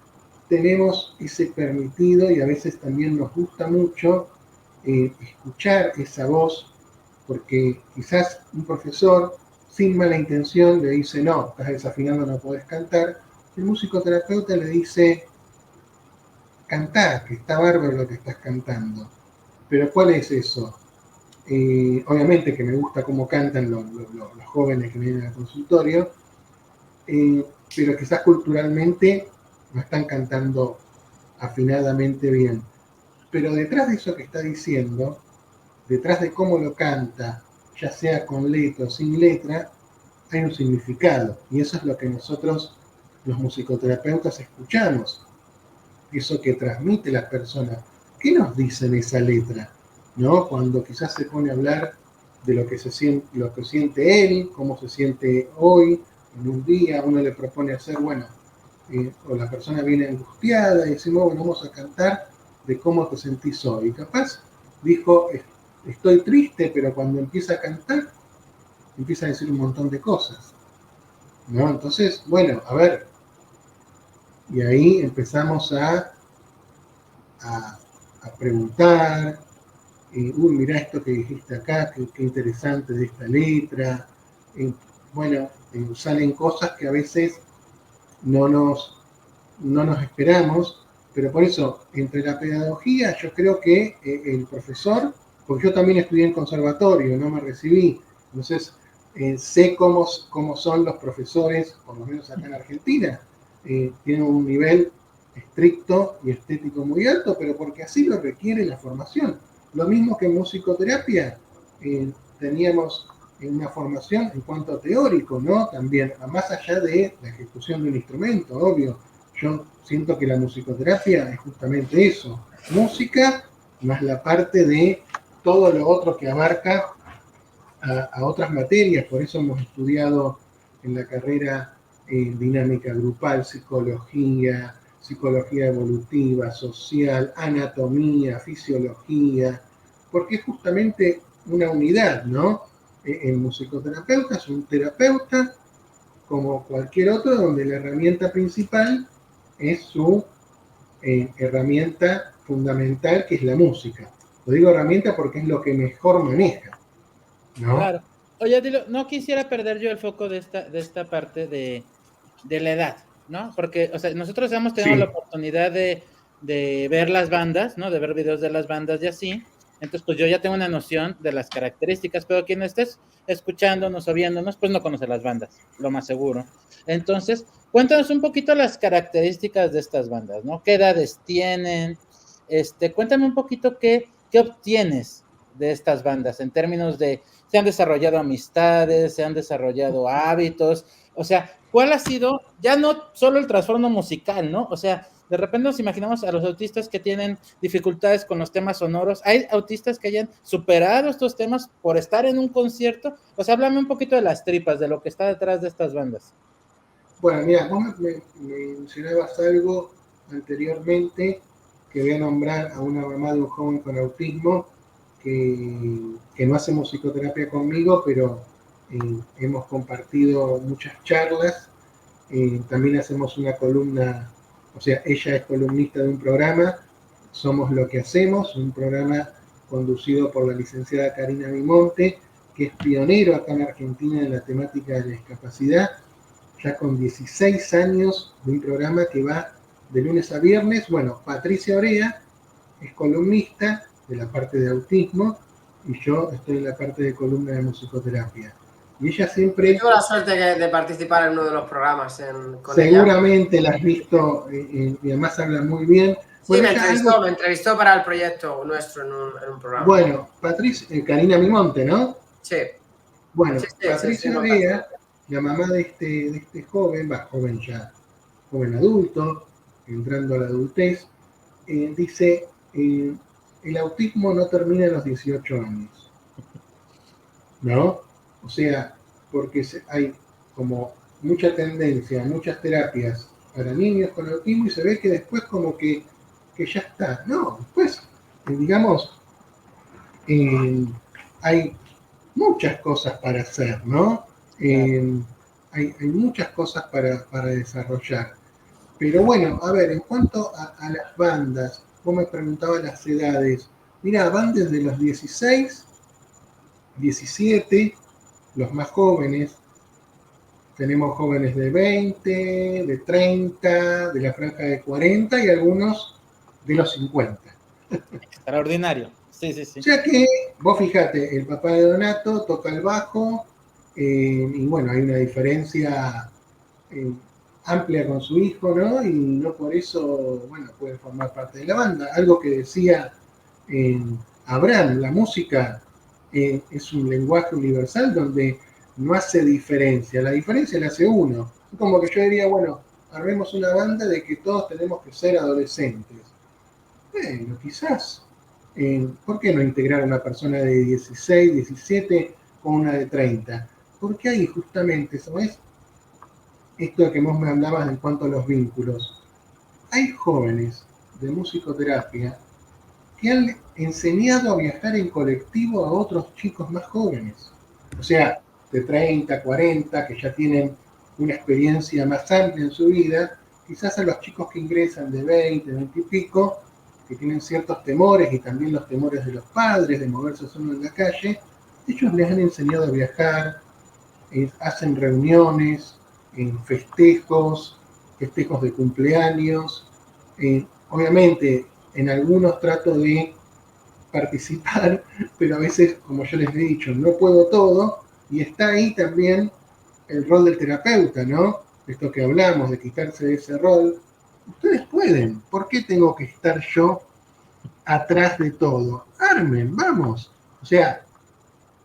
S3: tenemos ese permitido y a veces también nos gusta mucho escuchar esa voz, porque quizás un profesor sin mala intención le dice, no, estás desafinando, no podés cantar. El musicoterapeuta le dice, cantá, que está bárbaro lo que estás cantando. Pero ¿cuál es eso? Obviamente que me gusta cómo cantan los jóvenes que vienen al consultorio, pero quizás culturalmente no están cantando afinadamente bien. Pero detrás de eso que está diciendo, detrás de cómo lo canta, ya sea con letra o sin letra, hay un significado. Y eso es lo que nosotros, los musicoterapeutas, escuchamos. Eso que transmite la persona. ¿Qué nos dice en esa letra? ¿No? Cuando quizás se pone a hablar de lo que siente él, cómo se siente hoy, en un día, uno le propone hacer, bueno, o la persona viene angustiada y decimos, bueno, vamos a cantar de cómo te sentís hoy. Y capaz dijo, estoy triste, pero cuando empieza a cantar, empieza a decir un montón de cosas, ¿no? Entonces, bueno, a ver, y ahí empezamos a preguntar, mirá esto que dijiste acá, qué interesante de esta letra. Bueno, salen cosas que a veces no nos esperamos, pero por eso, entre la pedagogía, yo creo que el profesor, porque yo también estudié en conservatorio, no me recibí, entonces sé cómo son los profesores, por lo menos acá en Argentina, tienen un nivel estricto y estético muy alto, pero porque así lo requiere la formación. Lo mismo que en musicoterapia, teníamos una formación en cuanto a teórico, ¿no? También, más allá de la ejecución de un instrumento, obvio. Yo siento que la musicoterapia es justamente eso, música más la parte de todo lo otro que abarca a otras materias, por eso hemos estudiado en la carrera dinámica grupal, psicología evolutiva, social, anatomía, fisiología, porque es justamente una unidad, ¿no? El musicoterapeuta es un terapeuta como cualquier otro, donde la herramienta principal es su herramienta fundamental, que es la música. Lo digo herramienta porque es lo que mejor maneja, ¿no?
S1: Claro. Oye, Dilo, no quisiera perder yo el foco de esta parte de la edad, ¿no? Porque, o sea, nosotros hemos tenido la
S3: Sí,
S1: oportunidad de ver las bandas, ¿no? De ver videos de las bandas y así. Entonces, pues yo ya tengo una noción de las características, pero quien estés escuchándonos o viéndonos, pues no conoce las bandas, lo más seguro. Entonces, cuéntanos un poquito las características de estas bandas, ¿no? ¿Qué edades tienen? Cuéntame un poquito qué obtienes de estas bandas en términos de se han desarrollado amistades, se han desarrollado hábitos, o sea, ¿cuál ha sido, ya no solo el trastorno musical, ¿no? O sea, de repente nos imaginamos a los autistas que tienen dificultades con los temas sonoros. ¿Hay autistas que hayan superado estos temas por estar en un concierto? O sea, háblame un poquito de las tripas, de lo que está detrás de estas bandas.
S3: bueno, mira, vos me mencionabas algo anteriormente que voy a nombrar a una mamá de un joven con autismo que no hace musicoterapia conmigo, pero hemos compartido muchas charlas. También hacemos una columna, o sea, ella es columnista de un programa, Somos lo que hacemos, un programa conducido por la licenciada Karina Mimonte, que es pionero acá en Argentina en la temática de la discapacidad, ya con 16 años de un programa que va de lunes a viernes. Bueno, Patricia Orea es columnista de la parte de autismo y yo estoy en la parte de columna de musicoterapia. Y ella siempre...
S2: Yo tuve la suerte de participar en uno de los programas con
S3: seguramente
S2: ella.
S3: la has visto y además habla muy bien.
S2: Sí,
S3: Bueno,
S2: me entrevistó para el proyecto nuestro en un programa.
S3: Bueno, Patricia, Karina Mimonte, ¿no?
S2: Sí.
S3: Bueno,
S2: Sí,
S3: Patricia Orea, la mamá de este joven, joven ya, joven adulto, entrando a la adultez, dice, el autismo no termina a los 18 años, ¿no? O sea, porque hay como mucha tendencia, muchas terapias para niños con autismo y se ve que después como que ya está. No, después, digamos, hay muchas cosas para hacer, ¿no? Hay muchas cosas para desarrollar. Pero bueno, a ver, en cuanto a las bandas, vos me preguntabas las edades. Mira, van desde los 16, 17, los más jóvenes. Tenemos jóvenes de 20, de 30, de la franja de 40 y algunos de los 50.
S1: Extraordinario. Sí, sí, sí.
S3: O sea que, vos fijate, el papá de Donato toca el bajo y bueno, hay una diferencia amplia con su hijo, ¿no? Y no por eso, bueno, puede formar parte de la banda. Algo que decía Abraham, la música es un lenguaje universal donde no hace diferencia, la diferencia la hace uno. Es como que yo diría, bueno, armemos una banda de que todos tenemos que ser adolescentes. Bueno, quizás. ¿Por qué no integrar a una persona de 16, 17 con una de 30? Porque ahí justamente, ¿sabes? Esto que vos me hablabas en cuanto a los vínculos. Hay jóvenes de musicoterapia que han enseñado a viajar en colectivo a otros chicos más jóvenes. O sea, de 30, 40, que ya tienen una experiencia más amplia en su vida, quizás a los chicos que ingresan de 20, 20 y pico, que tienen ciertos temores y también los temores de los padres de moverse solo en la calle, ellos les han enseñado a viajar, hacen reuniones, festejos de cumpleaños. Obviamente, en algunos trato de participar, pero a veces, como yo les he dicho, no puedo todo, y está ahí también el rol del terapeuta, ¿no? Esto que hablamos, de quitarse de ese rol. Ustedes pueden, ¿por qué tengo que estar yo atrás de todo? Armen, vamos. O sea,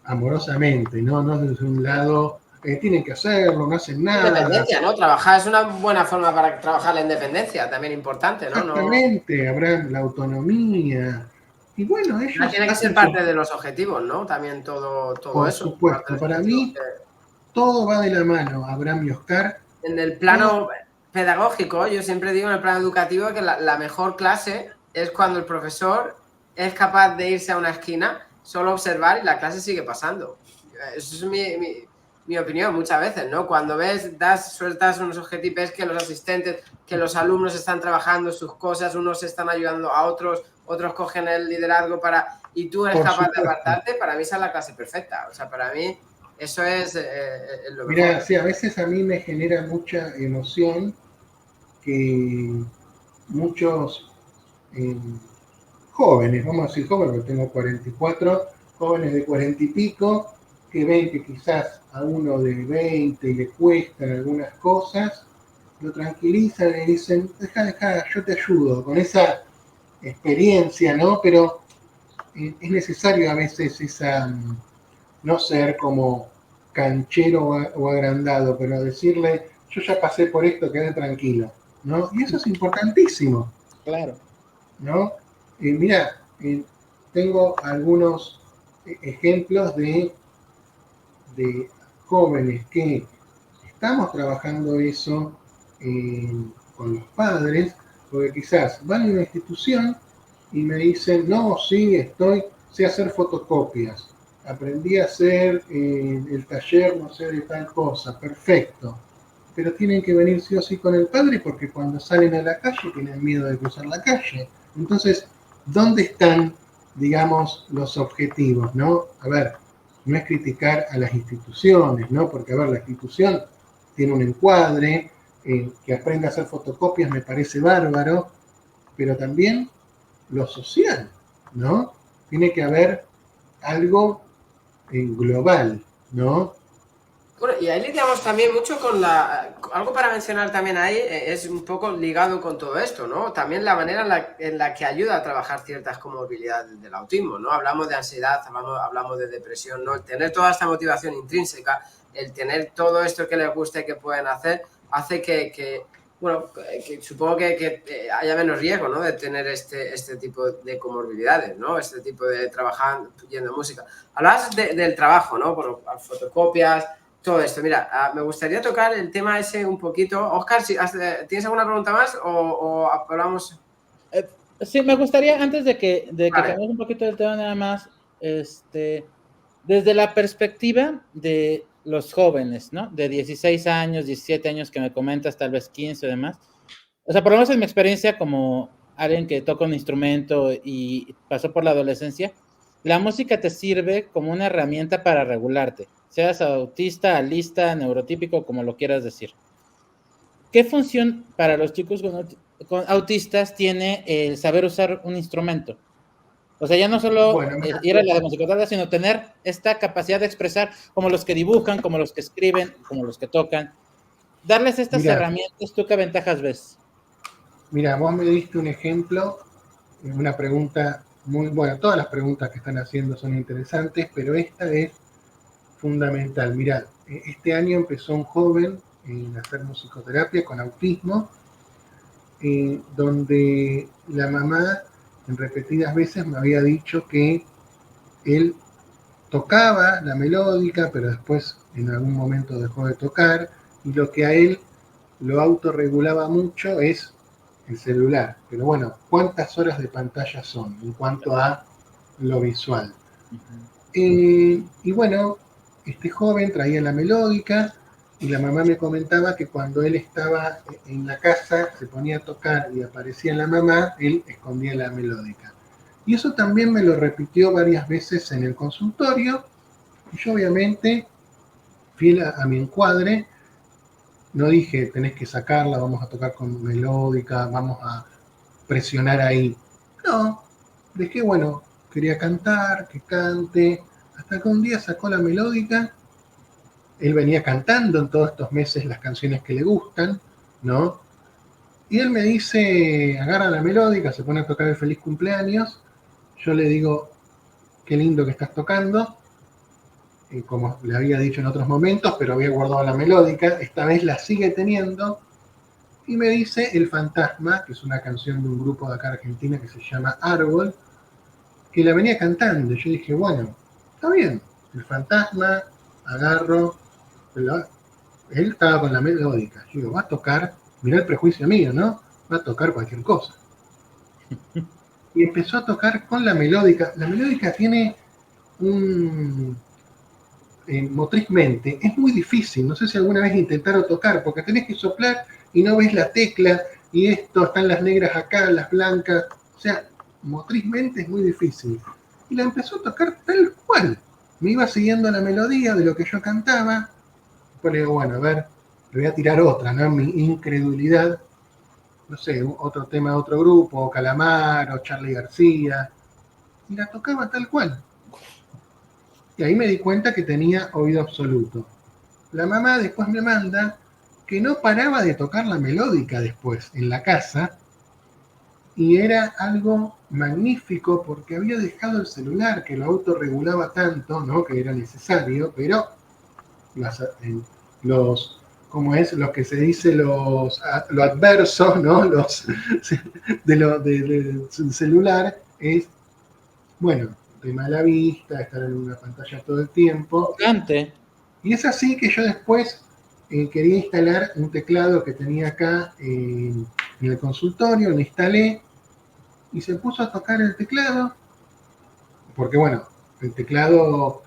S3: amorosamente, ¿no? No desde un lado, tienen que hacerlo, no hacen nada.
S2: Independencia, ¿no? Trabajar es una buena forma para trabajar la independencia, también importante, ¿no?
S3: Exactamente, habrá la autonomía. Y bueno, ellos
S2: tiene que ser parte de los objetivos, ¿no? También todo
S3: por
S2: eso.
S3: supuesto, para mí todo va de la mano, Abraham y Oscar.
S2: En el plano pedagógico, yo siempre digo en el plano educativo que la mejor clase es cuando el profesor es capaz de irse a una esquina, solo observar y la clase sigue pasando. Eso es mi opinión muchas veces, ¿no? Cuando sueltas unos objetivos que los asistentes, que los alumnos están trabajando sus cosas, unos están ayudando a otros cogen el liderazgo y tú eres capaz de apartarte, para mí esa es la clase perfecta. O sea, para mí Eso es lo mejor.
S3: Mira, sí, a veces a mí me genera mucha emoción que muchos eh, jóvenes, vamos a decir jóvenes, porque tengo 44, jóvenes de 40 y pico, que ven que quizás a uno de 20 le cuestan algunas cosas, lo tranquilizan y dicen, deja, yo te ayudo, con esa experiencia, ¿no? Pero es necesario a veces no ser como canchero o agrandado, pero decirle, yo ya pasé por esto, quedé tranquilo, ¿no? Y eso es importantísimo,
S1: Claro.
S3: ¿no? Mira, tengo algunos ejemplos de jóvenes que estamos trabajando eso con los padres, porque quizás van a una institución y me dicen, no, sí, sé hacer fotocopias, aprendí a hacer el taller, no sé, de tal cosa, perfecto. Pero tienen que venir sí o sí con el padre porque cuando salen a la calle tienen miedo de cruzar la calle. Entonces, ¿dónde están, digamos, los objetivos, no? A ver, no es criticar a las instituciones, ¿no? Porque, a ver, la institución tiene un encuadre, que aprenda a hacer fotocopias me parece bárbaro, pero también lo social, ¿no? Tiene que haber algo global, ¿no?
S2: Bueno, y ahí lidiamos también mucho con algo para mencionar también ahí, es un poco ligado con todo esto, ¿no? También la manera en la que ayuda a trabajar ciertas comorbilidades del autismo, ¿no? Hablamos de ansiedad, hablamos de depresión, ¿no? El tener toda esta motivación intrínseca, el tener todo esto que les guste que pueden hacer, hace bueno, que supongo que haya menos riesgo, ¿no? De tener este tipo de comorbilidades, ¿no? Este tipo de trabajar yendo música. Hablabas del trabajo, ¿no? Bueno, fotocopias, todo esto. Mira, me gustaría tocar el tema ese un poquito. Oscar, ¿tienes alguna pregunta más o hablamos?
S1: Sí, me gustaría, antes de que
S2: Vale.
S1: cambiemos un poquito el tema nada más, desde la perspectiva de los jóvenes, ¿no? De 16 años, 17 años que me comentas, tal vez 15 o demás. O sea, por lo menos en mi experiencia como alguien que toca un instrumento y pasó por la adolescencia, la música te sirve como una herramienta para regularte, seas autista, alista, neurotípico, como lo quieras decir. ¿Qué función para los chicos con autistas tiene el saber usar un instrumento? O sea, ya no solo
S3: Bueno,
S1: ir a la de musicoterapia, sino tener esta capacidad de expresar, como los que dibujan, como los que escriben, como los que tocan. Darles estas
S3: mira,
S1: herramientas, ¿tú qué ventajas ves?
S3: mira, vos me diste un ejemplo, una pregunta muy, bueno, todas las preguntas que están haciendo son interesantes, pero esta es fundamental. Mira, este año empezó un joven en hacer musicoterapia con autismo, donde la mamá en repetidas veces me había dicho que él tocaba la melódica, pero después en algún momento dejó de tocar, y lo que a él lo autorregulaba mucho es el celular. Pero bueno, ¿cuántas horas de pantalla son en cuanto a lo visual? Y bueno, este joven traía la melódica y la mamá me comentaba que cuando él estaba en la casa, se ponía a tocar y aparecía la mamá, él escondía la melódica. Y eso también me lo repitió varias veces en el consultorio, y yo obviamente, fiel a mi encuadre, no dije, tenés que sacarla, vamos a tocar con melódica, vamos a presionar ahí. No, dejé, bueno, quería cantar, que cante, hasta que un día sacó la melódica. Él venía cantando en todos estos meses las canciones que le gustan, ¿no? Y él me dice, agarra la melódica, se pone a tocar el feliz cumpleaños. Yo le digo, qué lindo que estás tocando, como le había dicho en otros momentos, pero había guardado la melódica, esta vez la sigue teniendo, y me dice El Fantasma, que es una canción de un grupo de acá Argentina que se llama Árbol, que la venía cantando. Y yo dije, bueno, está bien, El Fantasma, agarro, él estaba con la melódica. Yo digo, va a tocar, mirá el prejuicio mío, ¿no? Va a tocar cualquier cosa. Y empezó a tocar con la melódica. La melódica tiene un... motrizmente, es muy difícil. No sé si alguna vez intentaron tocar, porque tenés que soplar y no ves la tecla, y esto, están las negras acá, las blancas. O sea, motrizmente es muy difícil. Y la empezó a tocar tal cual. me iba siguiendo la melodía de lo que yo cantaba. Después le digo, bueno, a ver, le voy a tirar otra, ¿no? Mi incredulidad, no sé, otro tema de otro grupo, o Calamar, o Charly García, y la tocaba tal cual. Y ahí me di cuenta que tenía oído absoluto. La mamá después me manda que no paraba de tocar la melódica después en la casa, y era algo magnífico porque había dejado el celular que lo autorregulaba tanto, ¿no? Que era necesario, pero los como es lo que se dice lo adverso, ¿no? Del celular es, bueno, de mala vista, estar en una pantalla todo el tiempo.
S1: Importante.
S3: Y es así que yo después quería instalar un teclado que tenía acá en el consultorio, lo instalé y se puso a tocar el teclado, porque bueno, el teclado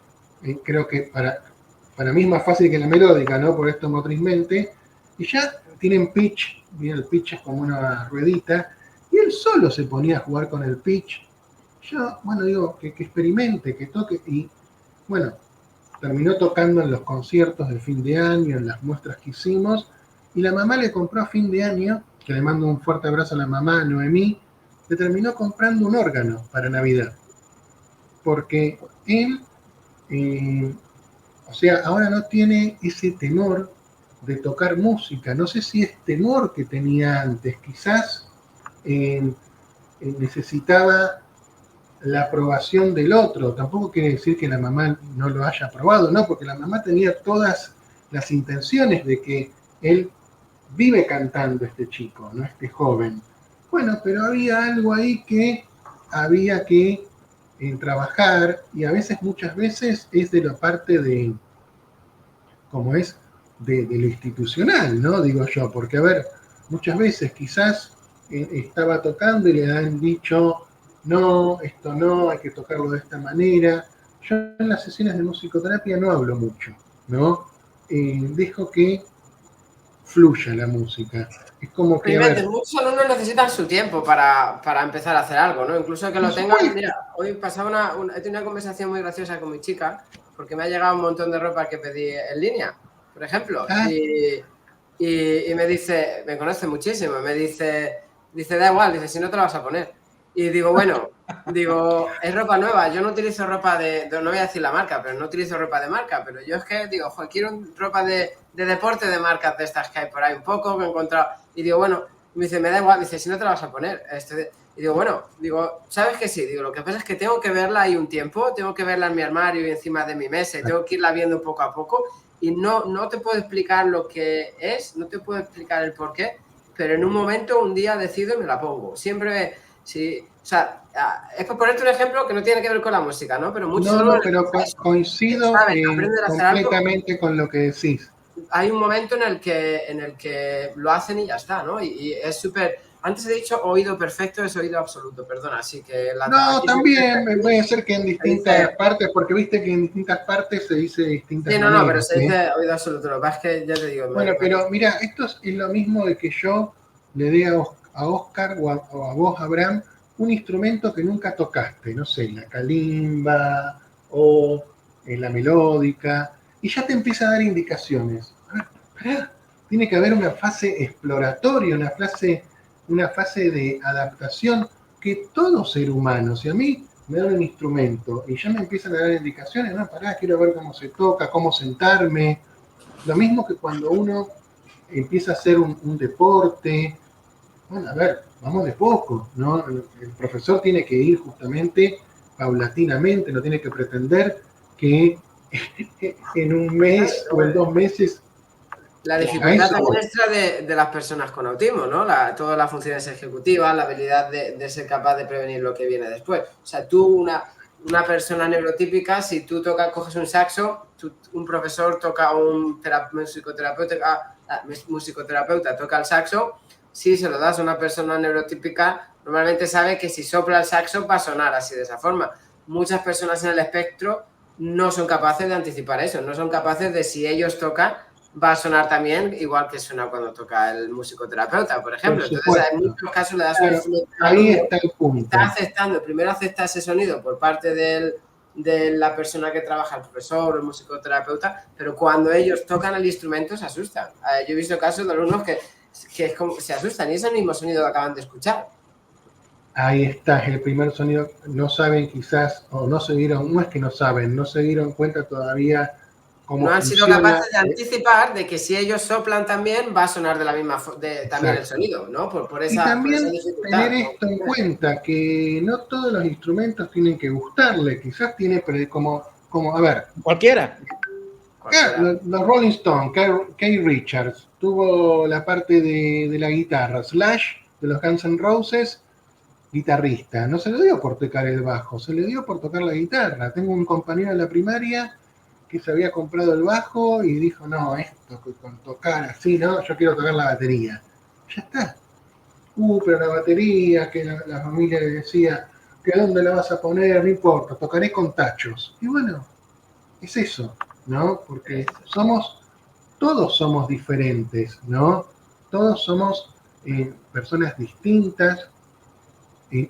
S3: creo que para mí es más fácil que la melódica, ¿no? Por esto motrizmente, y ya tienen pitch, bien, el pitch es como una ruedita, y él solo se ponía a jugar con el pitch. Yo, bueno, digo, que experimente, que toque, y bueno, terminó tocando en los conciertos de fin de año, en las muestras que hicimos, y la mamá le compró a fin de año, que le mando un fuerte abrazo a la mamá, Noemí, le terminó comprando un órgano para Navidad, porque él, o sea, ahora no tiene ese temor de tocar música, no sé si es temor que tenía antes, quizás necesitaba la aprobación del otro. Tampoco quiere decir que la mamá no lo haya aprobado, no, porque la mamá tenía todas las intenciones de que él vive cantando, este chico, ¿no? Este joven. Bueno, pero había algo ahí que había que trabajar, y a veces, muchas veces, es de la parte de, como es, de lo institucional, ¿no? Digo yo, porque a ver, muchas veces quizás estaba tocando y le han dicho, no, esto no, hay que tocarlo de esta manera. Yo en las sesiones de musicoterapia no hablo mucho, ¿no? Dejo que fluya la música. Es como que, a ver,
S2: Muchos alumnos necesitan su tiempo para empezar a hacer algo, ¿no? Incluso que lo tengan. Mira, hoy pasaba he tenido una conversación muy graciosa con mi chica, porque me ha llegado un montón de ropa que pedí en línea, por ejemplo. Y me dice, me conoce muchísimo, me dice, da igual, dice, si no te la vas a poner. Y digo, bueno, es ropa nueva, yo no utilizo ropa no voy a decir la marca, pero no utilizo ropa de marca, pero yo es que digo, joder, quiero ropa de deporte de marcas de estas que hay por ahí un poco, que he encontrado. Y digo, bueno, me dice, me da igual, dice, si no te la vas a poner. Y digo, bueno, ¿sabes que sí? Digo, lo que pasa es que tengo que verla ahí un tiempo, tengo que verla en mi armario y encima de mi mesa, y tengo que irla viendo poco a poco, y no te puedo explicar lo que es, no te puedo explicar el por qué, pero en un momento, un día decido y me la pongo. Siempre, sí, o sea, es por ponerte un ejemplo que no tiene que ver con la música, ¿no? Pero muchos
S3: pero coincido completamente con lo que decís.
S2: Hay un momento en el que lo hacen y ya está, ¿no? Y es súper. Antes he dicho oído perfecto, es oído absoluto, perdona, así que...
S3: No, también puede ser que en distintas partes, porque viste que en distintas partes se dice de distintas maneras.
S2: No, pero se dice oído absoluto, lo que pasa es que ya te digo...
S3: Bueno, pero mira, esto es lo mismo de que yo le dé a Oscar o a vos, Abraham, un instrumento que nunca tocaste, no sé, la calimba o la melódica, y ya te empieza a dar indicaciones. Tiene que haber una fase exploratoria, una fase de adaptación que todo ser humano, si a mí me dan un instrumento y ya me empiezan a dar indicaciones, no, pará, quiero ver cómo se toca, cómo sentarme. Lo mismo que cuando uno empieza a hacer un deporte, bueno, a ver, vamos de poco, ¿no? El profesor tiene que ir justamente paulatinamente, no tiene que pretender que en un mes o en 2 meses...
S2: La dificultad también extra de las personas con autismo, ¿no? Todas las funciones ejecutivas, la habilidad de ser capaz de prevenir lo que viene después. O sea, tú, una persona neurotípica, si tú coges un saxo, un profesor toca, un musicoterapeuta toca el saxo, si se lo das a una persona neurotípica, normalmente sabe que si sopla el saxo va a sonar así, de esa forma. Muchas personas en el espectro no son capaces de anticipar eso, no son capaces de, si ellos tocan, va a sonar también igual que suena cuando toca el musicoterapeuta, por ejemplo. Entonces, en muchos casos le das un
S3: ahí está el punto.
S2: Está aceptando, primero acepta ese sonido por parte del de la persona que trabaja, el profesor o el musicoterapeuta, pero cuando ellos tocan el instrumento se asustan. Yo he visto casos de alumnos que es como, se asustan y es el mismo sonido que acaban de escuchar.
S3: Ahí está, el primer sonido. No saben quizás, o no se dieron, no es que no saben, no se dieron cuenta todavía cómo
S2: no han
S3: funciona.
S2: sido capaces de anticipar de que si ellos soplan también va a sonar de la misma también el sonido, ¿no? Por esa,
S3: y también
S2: por esa dificultad,
S3: tener esto en cuenta, que no todos los instrumentos tienen que gustarle, quizás tiene como a ver.
S1: Cualquiera.
S3: Los Rolling Stones, Keith Richards, tuvo la parte de la guitarra, Slash, de los Guns N' Roses, guitarrista. No se le dio por tocar el bajo, se le dio por tocar la guitarra. Tengo un compañero en la primaria que se había comprado el bajo y dijo, no, esto con tocar así, ¿no? Yo quiero tocar la batería. Ya está. Pero la batería, que la familia le decía, que a dónde la vas a poner, no importa, tocaré con tachos. Y bueno, es eso, ¿no? Porque todos somos diferentes, ¿no? Todos somos personas distintas,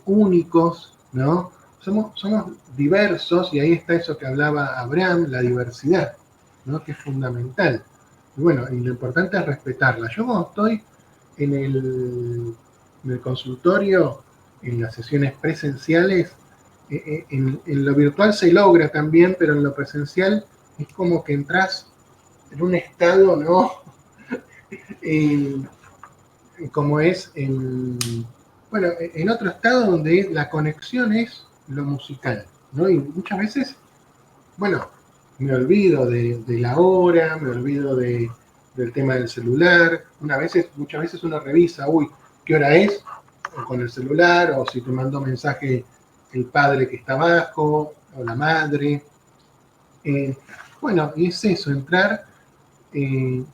S3: únicos, ¿no? Somos diversos, y ahí está eso que hablaba Abraham, la diversidad, ¿no? Que es fundamental. Y bueno, y lo importante es respetarla. Yo cuando estoy en el consultorio, en las sesiones presenciales, en lo virtual se logra también, pero en lo presencial es como que entras en un estado, ¿no? Como es en otro estado donde la conexión es lo musical, ¿no? Y muchas veces, bueno, me olvido de la hora, me olvido del tema del celular. Muchas veces uno revisa, ¿qué hora es? O con el celular, o si te mandó mensaje el padre que está abajo, o la madre. Bueno, y es eso, entrar,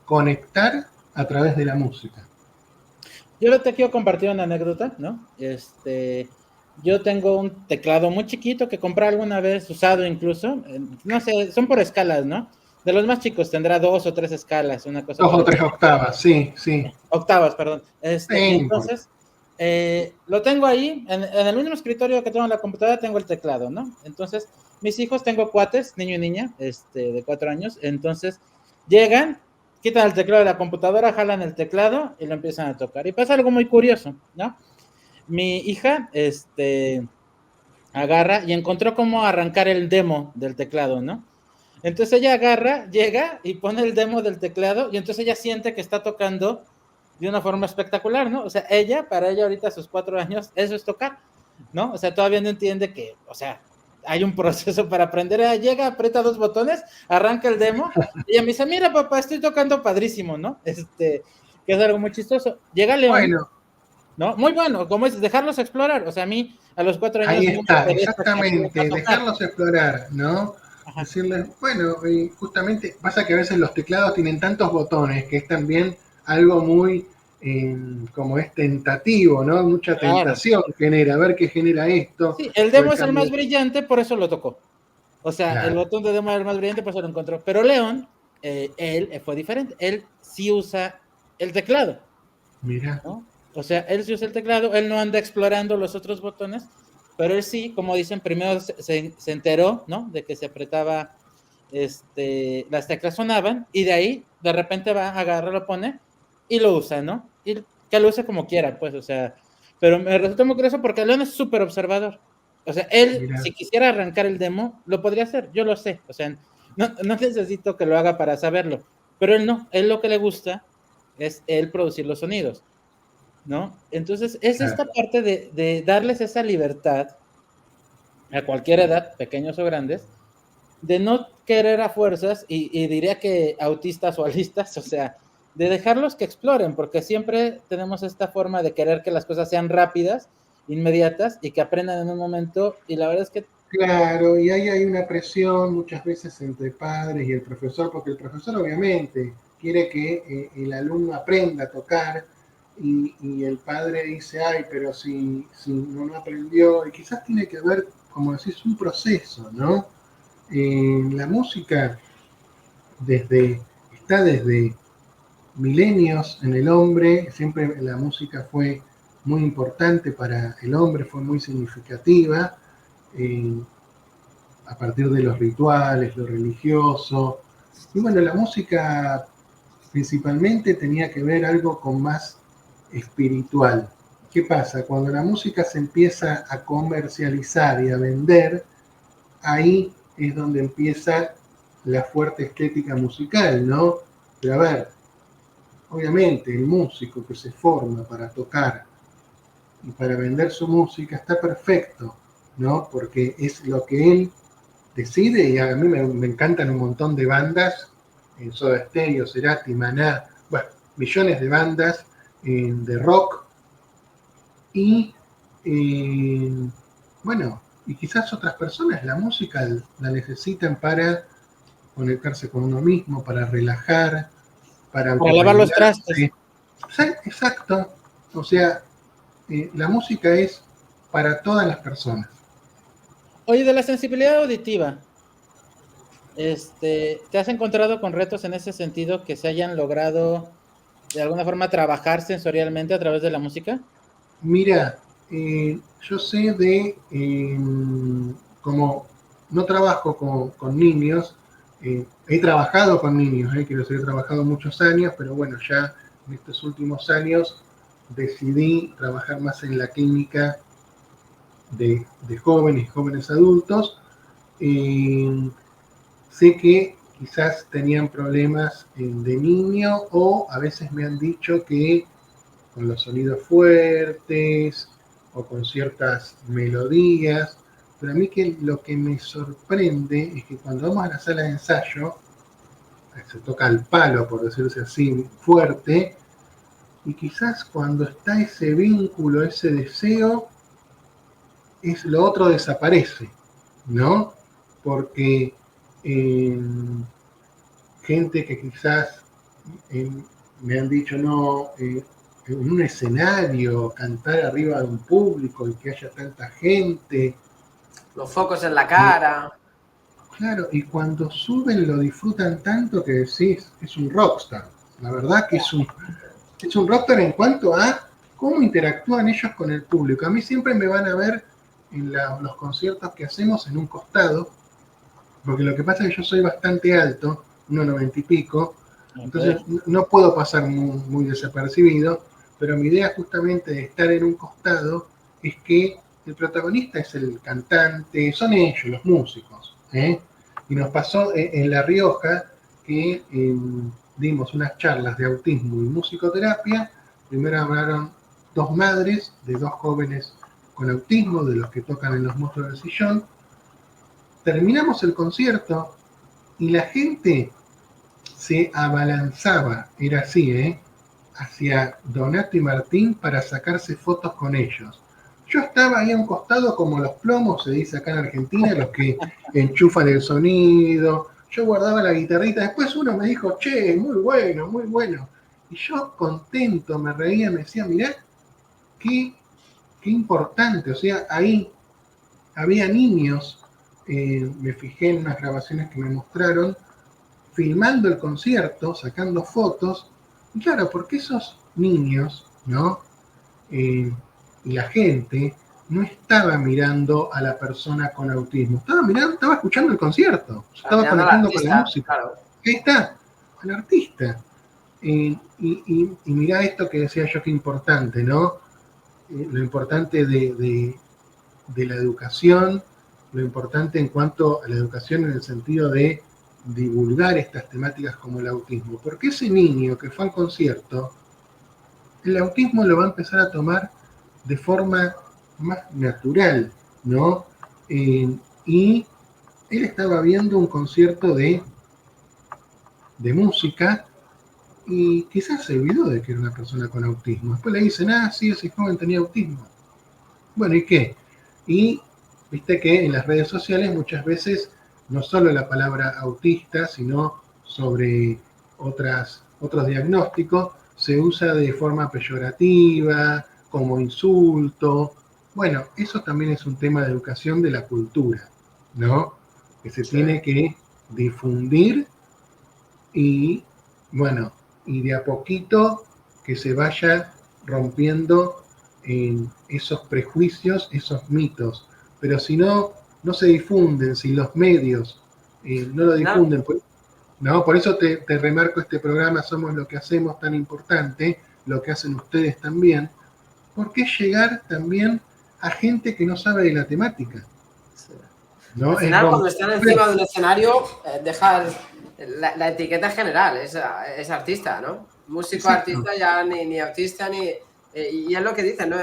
S3: conectar a través de la música.
S1: Yo te quiero compartir una anécdota, ¿no? Yo tengo un teclado muy chiquito que compré alguna vez, usado incluso, no sé, son por escalas, ¿no? De los más chicos tendrá 2 o 3 escalas, una cosa.
S3: 2 o 3 octavas, sí.
S1: Octavas, perdón.
S3: Sí,
S1: entonces, lo tengo ahí, en el mismo escritorio que tengo en la computadora tengo el teclado, ¿no? Entonces, mis hijos, tengo cuates, niño y niña, de 4 años, entonces, llegan, quitan el teclado de la computadora, jalan el teclado y lo empiezan a tocar. Y pasa algo muy curioso, ¿no? Mi hija, agarra y encontró cómo arrancar el demo del teclado, ¿no? Entonces ella agarra, llega y pone el demo del teclado y entonces ella siente que está tocando de una forma espectacular, ¿no? O sea, para ella ahorita a sus 4 años, eso es tocar, ¿no? O sea, todavía no entiende que, o sea, hay un proceso para aprender. Ella llega, aprieta 2 botones, arranca el demo y ella me dice, mira papá, estoy tocando padrísimo, ¿no? Que es algo muy chistoso. Llega León, bueno, ¿no? Muy bueno, como es, dejarlos explorar. O sea, a mí a los 4 años...
S3: Ahí está, exactamente, dejarlos explorar, ¿no? Ajá. Decirles, bueno, justamente pasa que a veces los teclados tienen tantos botones que es también algo muy, como es tentativo, ¿no? Mucha tentación genera, a ver qué genera esto.
S1: Sí, el demo es el más brillante, por eso lo tocó. O sea, claro, el botón de demo era el más brillante, por eso lo encontró. Pero León, él fue diferente. Él sí usa el teclado.
S3: Mira.
S1: ¿No? O sea, él sí usa el teclado, él no anda explorando los otros botones, pero él sí, como dicen, primero se enteró, ¿no? De que se apretaba, las teclas sonaban, y de ahí, de repente va, agarra, lo pone, y lo usa, ¿no? Y que lo use como quiera, pues, o sea, pero me resulta muy curioso porque León es súper observador. O sea, él, mira, si quisiera arrancar el demo, lo podría hacer, yo lo sé, o sea, no necesito que lo haga para saberlo, pero él no, él lo que le gusta es él producir los sonidos, ¿no? Entonces, es esta parte de darles esa libertad a cualquier edad, pequeños o grandes, de no querer a fuerzas, y diría que autistas o alistas, o sea, de dejarlos que exploren, porque siempre tenemos esta forma de querer que las cosas sean rápidas, inmediatas, y que aprendan en un momento, y la verdad es que...
S3: Claro, y ahí hay una presión muchas veces entre padres y el profesor, porque el profesor obviamente quiere que el alumno aprenda a tocar, y el padre dice, ay, pero si no aprendió, y quizás tiene que ver, como decís, un proceso, ¿no? La música está desde milenios en el hombre, siempre la música fue muy importante para el hombre, fue muy significativa, a partir de los rituales, lo religioso. Y bueno, la música principalmente tenía que ver algo con más espiritual. ¿Qué pasa? Cuando la música se empieza a comercializar y a vender, ahí es donde empieza la fuerte estética musical, ¿no? Pero a ver, obviamente el músico que se forma para tocar y para vender su música está perfecto, ¿no? Porque es lo que él decide, y a mí me encantan un montón de bandas, en Soda Stereo, Cerati, Maná, bueno, millones de bandas de rock, y bueno, y quizás otras personas la música la necesitan para conectarse con uno mismo, para relajar, para
S1: lavar los trastes.
S3: autorregularse. Exacto, o sea, la música es para todas las personas.
S1: Oye, de la sensibilidad auditiva, ¿te has encontrado con retos en ese sentido que se hayan logrado de alguna forma trabajar sensorialmente a través de la música?
S3: Mira, yo sé como no trabajo con niños, he trabajado con niños, quiero decir, he trabajado muchos años, pero bueno, ya en estos últimos años decidí trabajar más en la clínica de jóvenes adultos. Sé que quizás tenían problemas de niño, o a veces me han dicho que con los sonidos fuertes o con ciertas melodías, pero a mí lo que me sorprende es que cuando vamos a la sala de ensayo, se toca al palo, por decirse así, fuerte, y quizás cuando está ese vínculo, ese deseo, lo otro desaparece, ¿no? Porque gente que quizás me han dicho, no, en un escenario, cantar arriba de un público y que haya tanta gente.
S2: Los focos en la cara.
S3: Claro, y cuando suben lo disfrutan tanto que decís, es un rockstar. La verdad que es un rockstar en cuanto a cómo interactúan ellos con el público. A mí siempre me van a ver en los conciertos que hacemos en un costado, porque lo que pasa es que yo soy bastante alto, 1,90 y pico, entonces no puedo pasar muy desapercibido, pero mi idea justamente de estar en un costado es que el protagonista es el cantante, son ellos, los músicos. Y nos pasó en La Rioja que dimos unas charlas de autismo y musicoterapia. Primero hablaron 2 madres de 2 jóvenes con autismo, de los que tocan en Los Monstruos del Sillón. Terminamos el concierto y la gente se abalanzaba, era así, hacia Donato y Martín para sacarse fotos con ellos. Yo estaba ahí a un costado como los plomos, se dice acá en Argentina, los que enchufan el sonido. Yo guardaba la guitarrita, después uno me dijo, che, muy bueno, muy bueno. Y yo contento, me reía, me decía, mirá, qué importante, o sea, ahí había niños, me fijé en unas grabaciones que me mostraron, filmando el concierto, sacando fotos, y claro, porque esos niños, ¿no? Y la gente no estaba mirando a la persona con autismo, estaba escuchando el concierto, estaba conectando con la música. Claro. Ahí está, al artista. Y mirá esto que decía yo, que importante, ¿no? Lo importante de la educación, lo importante en cuanto a la educación en el sentido de divulgar estas temáticas como el autismo, porque ese niño que fue al concierto, el autismo lo va a empezar a tomar de forma más natural, ¿no? Y él estaba viendo un concierto de música y quizás se olvidó de que era una persona con autismo. Después le dicen, sí, ese joven tenía autismo. Bueno, ¿y qué? Y viste que en las redes sociales muchas veces no solo la palabra autista, sino sobre otros diagnósticos, se usa de forma peyorativa, como insulto. Bueno, eso también es un tema de educación de la cultura, ¿no? Que se tiene que difundir y, bueno, y de a poquito que se vaya rompiendo esos prejuicios, esos mitos. Pero si no, no se difunden, si los medios no lo difunden. No, por eso te remarco este programa, Somos lo que hacemos, tan importante, lo que hacen ustedes también, porque es llegar también a gente que no sabe de la temática.
S2: Sí.
S3: ¿No?
S2: Al final, cuando están encima de un escenario, dejar la etiqueta general, es artista, ¿no? Músico,
S3: Exacto.
S2: artista, ya ni artista, y es lo que dicen, ¿no?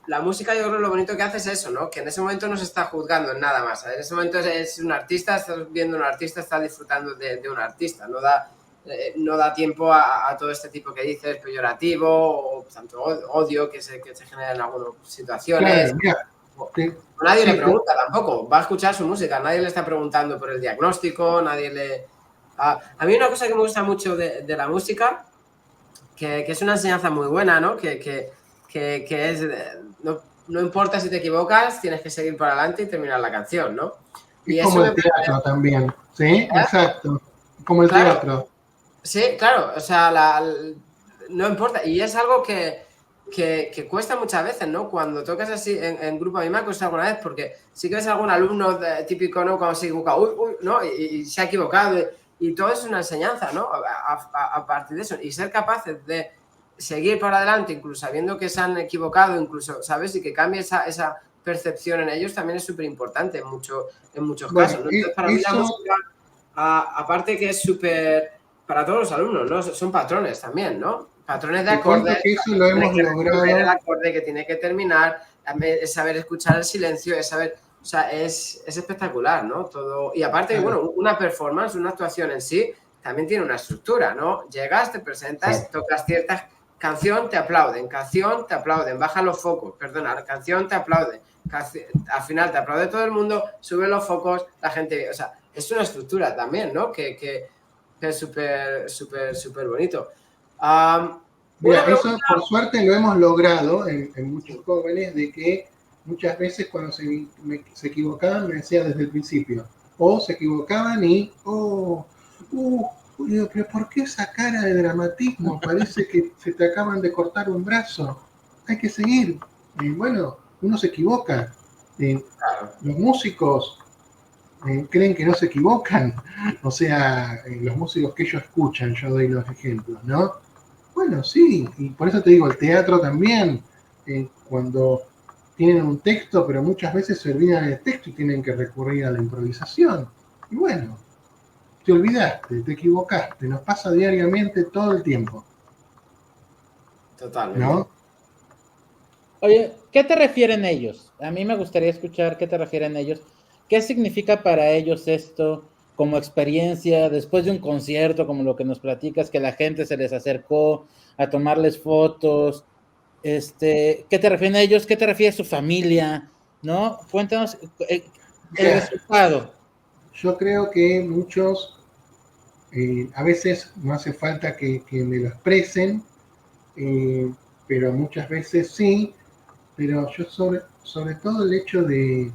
S2: La música, yo creo que lo bonito que hace es eso, ¿no? Que en ese momento no se está juzgando en nada más. En ese momento es un artista, estás viendo un artista, estás disfrutando de un artista. No da tiempo a todo este tipo que dices, peyorativo, o tanto odio que se genera en algunas situaciones.
S3: Claro, mira,
S2: Nadie le pregunta tampoco, va a escuchar su música, nadie le está preguntando por el diagnóstico, nadie le... A mí una cosa que me gusta mucho de la música, que es una enseñanza muy buena, ¿no? Que es... No importa si te equivocas, tienes que seguir para adelante y terminar la canción, ¿no?
S3: Y es como el teatro también, ¿sí? Exacto, como el teatro.
S2: Sí, claro, o sea, no importa, y es algo que cuesta muchas veces, ¿no? Cuando tocas así en grupo, a mí me ha costado alguna vez, porque sí que ves algún alumno típico, ¿no? Cuando se equivoca, ¿no? Y se ha equivocado, y todo es una enseñanza, ¿no? A partir de eso, y ser capaces de seguir para adelante, incluso sabiendo que se han equivocado, incluso, ¿sabes? Y que cambie esa percepción en ellos también es súper importante en muchos casos, ¿no? Entonces, para mí la música, aparte que es súper... Para todos los alumnos, ¿no? Son patrones también, ¿no? Patrones de acordes.
S3: Que eso lo hemos logrado.
S2: El acorde que tiene que terminar, es saber escuchar el silencio, es saber... O sea, es espectacular, ¿no? Todo. Y aparte, bueno, una performance, una actuación en sí, también tiene una estructura, ¿no? Llegas, te presentas, tocas ciertas... Canción, te aplauden. Canción, te aplauden. Baja los focos. Perdona, canción, te aplauden. Al final te aplaude todo el mundo, sube los focos, la gente... O sea, es una estructura también, ¿no? Que es súper bonito.
S3: Mira, eso por suerte lo hemos logrado en muchos jóvenes, de que muchas veces cuando se equivocaban me decían desde el principio, o se equivocaban y, pero ¿por qué esa cara de dramatismo? Parece que se te acaban de cortar un brazo, hay que seguir. Y bueno, uno se equivoca. Los músicos creen que no se equivocan, o sea, los músicos que ellos escuchan, yo doy los ejemplos, ¿no? Bueno, sí, y por eso te digo, el teatro también, cuando tienen un texto, pero muchas veces se olvidan del texto y tienen que recurrir a la improvisación. Y bueno, te olvidaste, te equivocaste, nos pasa diariamente todo el tiempo.
S2: Totalmente.
S3: ¿No?
S1: Oye, ¿qué te refieren ellos? A mí me gustaría escuchar qué te refieren ellos. ¿Qué significa para ellos esto como experiencia después de un concierto, como lo que nos platicas, que la gente se les acercó a tomarles fotos? ¿Qué te refieren a ellos? ¿Qué te refiere a su familia? ¿No? Cuéntanos el resultado.
S3: Yo creo que muchos, a veces no hace falta que me lo expresen, pero muchas veces sí, pero yo sobre todo el hecho de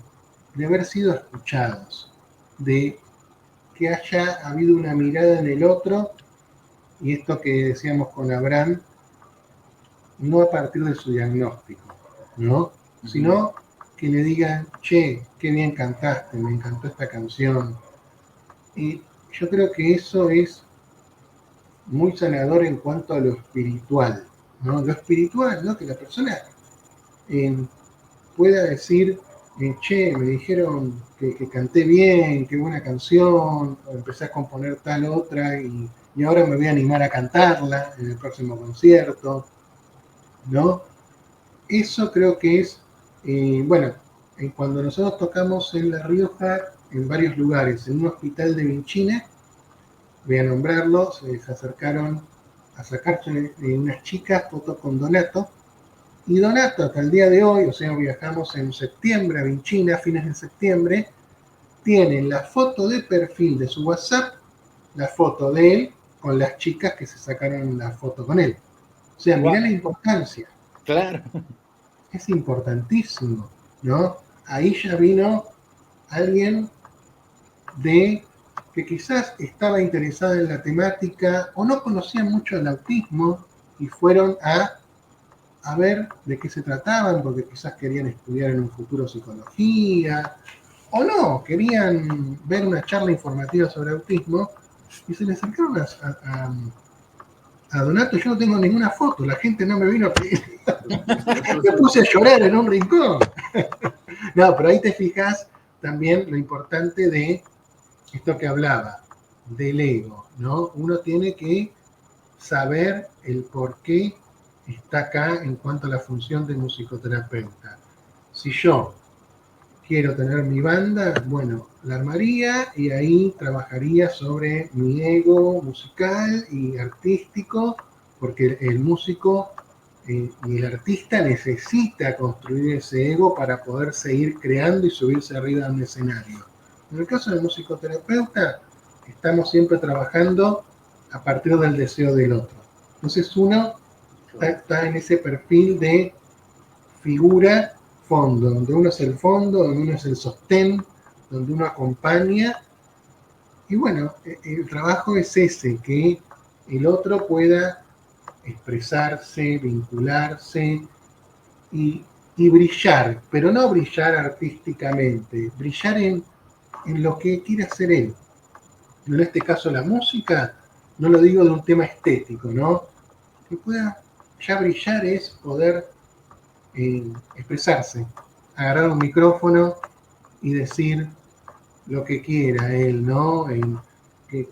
S3: haber sido escuchados, de que haya habido una mirada en el otro, y esto que decíamos con Abraham, no a partir de su diagnóstico, ¿no? Sino que le digan, che, qué bien cantaste, me encantó esta canción. Y yo creo que eso es muy sanador en cuanto a lo espiritual, ¿no? Lo espiritual, ¿no? Que la persona pueda decir, che, me dijeron que canté bien, qué buena canción, o empecé a componer tal otra y ahora me voy a animar a cantarla en el próximo concierto, ¿no? Eso creo que es, bueno, cuando nosotros tocamos en La Rioja, en varios lugares, en un hospital de Vinchina, voy a nombrarlo, se acercaron a sacarse unas chicas fotos con Donato, y Donato hasta el día de hoy, o sea, viajamos en septiembre a Vinchina, fines de septiembre, tiene la foto de perfil de su WhatsApp, la foto de él con las chicas que se sacaron la foto con él. O sea, mirá la importancia.
S1: Claro.
S3: Es importantísimo, ¿no? Ahí ya vino alguien que quizás estaba interesada en la temática o no conocía mucho el autismo y fueron a a ver de qué se trataban, porque quizás querían estudiar en un futuro psicología, o no, querían ver una charla informativa sobre autismo, y se le acercaron a Donato. Yo no tengo ninguna foto, la gente no me vino a pedir. Me puse a llorar en un rincón. No, pero ahí te fijas también lo importante de esto que hablaba, del ego, ¿no? Uno tiene que saber el por qué está acá en cuanto a la función de musicoterapeuta. Si yo quiero tener mi banda, bueno, la armaría y ahí trabajaría sobre mi ego musical y artístico, porque el músico y el artista necesita construir ese ego para poder seguir creando y subirse arriba de un escenario. En el caso del musicoterapeuta, estamos siempre trabajando a partir del deseo del otro. Entonces uno está en ese perfil de figura fondo, donde uno es el fondo, donde uno es el sostén, donde uno acompaña. Y bueno, el trabajo es ese, que el otro pueda expresarse, vincularse y brillar, pero no brillar artísticamente, brillar en lo que quiere hacer él. En este caso la música, no lo digo de un tema estético, ¿no? Que pueda ya brillar es poder expresarse, agarrar un micrófono y decir lo que quiera él, ¿no?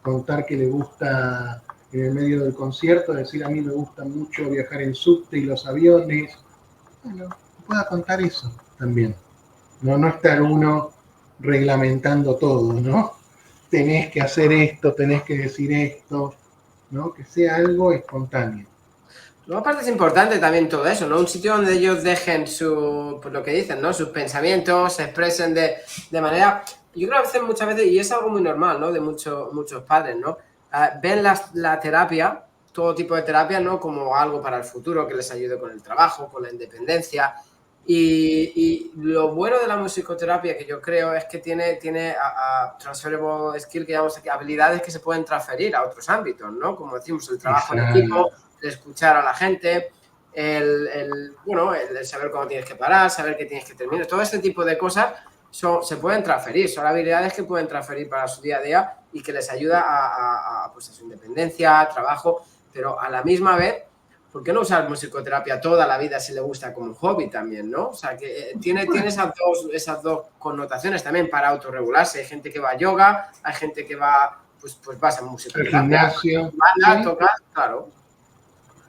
S3: Contar que le gusta en el medio del concierto, decir a mí me gusta mucho viajar en subte y los aviones. Bueno, pueda contar eso también. No estar uno reglamentando todo, ¿no? Tenés que hacer esto, tenés que decir esto, ¿no? Que sea algo espontáneo.
S2: Luego aparte es importante también todo eso, ¿no? Un sitio donde ellos dejen pues lo que dicen, ¿no? Sus pensamientos, se expresen de manera... Yo creo que a veces, muchas veces, y es algo muy normal, ¿no? De muchos padres, ¿no? Ven la terapia, todo tipo de terapia, ¿no? Como algo para el futuro, que les ayude con el trabajo, con la independencia. Y lo bueno de la musicoterapia, que yo creo, es que tiene transferable skill, que llamamos aquí, habilidades que se pueden transferir a otros ámbitos, ¿no? Como decimos, el trabajo en equipo, el escuchar a la gente, el saber cuándo tienes que parar, saber qué tienes que terminar, todo este tipo de cosas se pueden transferir, son habilidades que pueden transferir para su día a día y que les ayuda a su independencia, a trabajo, pero a la misma vez, ¿por qué no usar musicoterapia toda la vida si le gusta como hobby también, ¿no? O sea, que tiene esas dos connotaciones también para autorregularse. Hay gente que va a yoga, hay gente que va, pues vas a musicoterapia.
S3: El gimnasio.
S2: Banda, tocar, claro.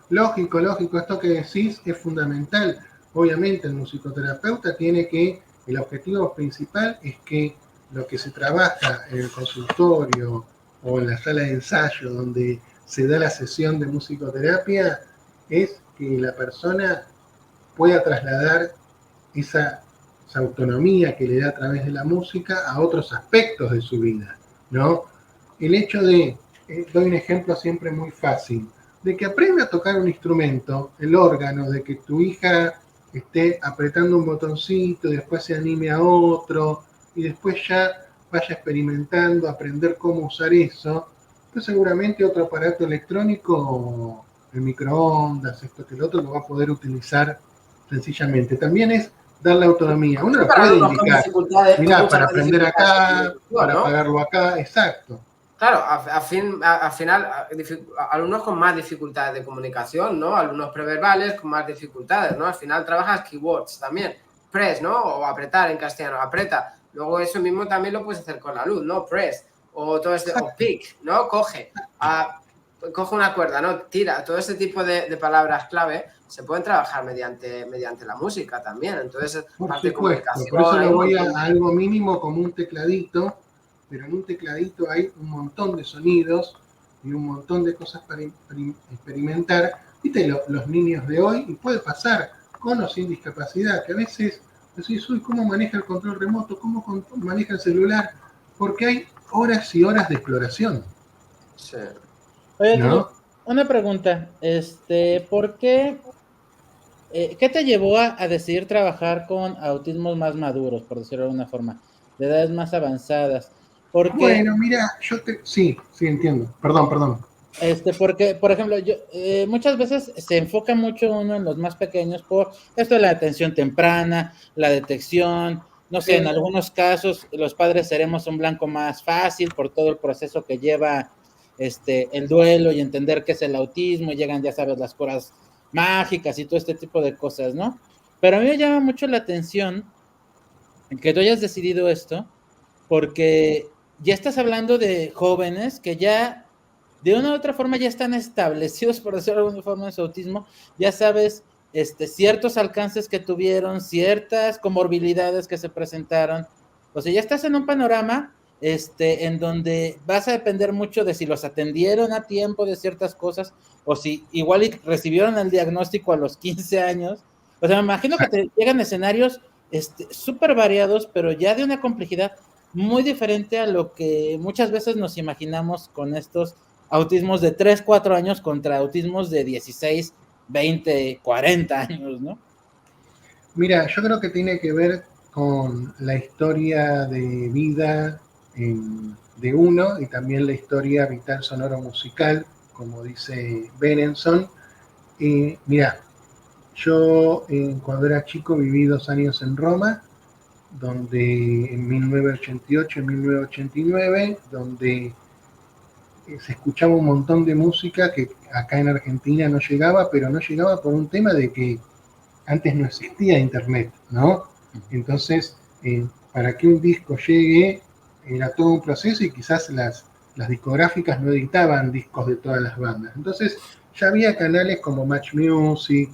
S3: Lógico, esto que decís es fundamental. Obviamente el musicoterapeuta tiene que, el objetivo principal es que lo que se trabaja en el consultorio o en la sala de ensayo donde se da la sesión de musicoterapia es que la persona pueda trasladar esa autonomía que le da a través de la música a otros aspectos de su vida, ¿no? El hecho de, doy un ejemplo siempre muy fácil, de que aprenda a tocar un instrumento, el órgano, de que tu hija esté apretando un botoncito y después se anime a otro y después ya vaya experimentando, aprender cómo usar eso, pues seguramente otro aparato electrónico, el microondas, esto que el otro, lo va a poder utilizar sencillamente. También es darle autonomía. Uno lo puede indicar, mirá, para aprender acá, para apagarlo acá, exacto.
S2: Claro, al final, alumnos con más dificultades de comunicación, ¿no? Alumnos preverbales con más dificultades, ¿no? Al final trabajas keywords también. Press, ¿no? O apretar en castellano, aprieta. Luego eso mismo también lo puedes hacer con la luz, ¿no? Press. O todo o pick, ¿no? Coge. Coge una cuerda, ¿no? Tira. Todo este tipo de palabras clave se pueden trabajar mediante la música también. Entonces,
S3: por eso le voy a algo mínimo como un tecladito. Pero en un tecladito hay un montón de sonidos y un montón de cosas para experimentar. Viste los niños de hoy, y puede pasar con o sin discapacidad, que a veces decís, uy, ¿cómo maneja el control remoto? ¿Cómo maneja el celular? Porque hay horas y horas de exploración.
S1: Sí. Oye, ¿no? Una pregunta, ¿por qué? ¿Qué te llevó a decidir trabajar con autismos más maduros, por decirlo de alguna forma, de edades más avanzadas? Porque...
S3: Bueno, mira, sí, entiendo. Perdón.
S1: Porque, por ejemplo, muchas veces se enfoca mucho uno en los más pequeños por esto de la atención temprana, la detección, no sé, en
S2: Sí.
S1: algunos casos los padres seremos un blanco más fácil por todo el proceso que lleva el duelo y entender qué es el autismo, y llegan, ya sabes, las curas mágicas y todo este tipo de cosas, ¿no? Pero a mí me llama mucho la atención que tú hayas decidido esto, porque ya estás hablando de jóvenes que ya de una u otra forma ya están establecidos, por decirlo de alguna forma, en su autismo, ya sabes ciertos alcances que tuvieron, ciertas comorbilidades que se presentaron, o sea, ya estás en un panorama en donde vas a depender mucho de si los atendieron a tiempo de ciertas cosas, o si igual recibieron el diagnóstico a los 15 años, o sea, me imagino que te llegan escenarios súper variados, pero ya de una complejidad muy diferente a lo que muchas veces nos imaginamos con estos autismos de 3, 4 años contra autismos de 16, 20, 40 años, ¿no?
S3: Mira, yo creo que tiene que ver con la historia de vida de uno y también la historia vital sonoro musical, como dice Benenson. Mira, yo cuando era chico viví 2 años en Roma, donde en 1988 y 1989, donde se escuchaba un montón de música que acá en Argentina no llegaba, pero no llegaba por un tema de que antes no existía internet, ¿no? Entonces, para que un disco llegue, era todo un proceso y quizás las discográficas no editaban discos de todas las bandas. Entonces, ya había canales como Match Music,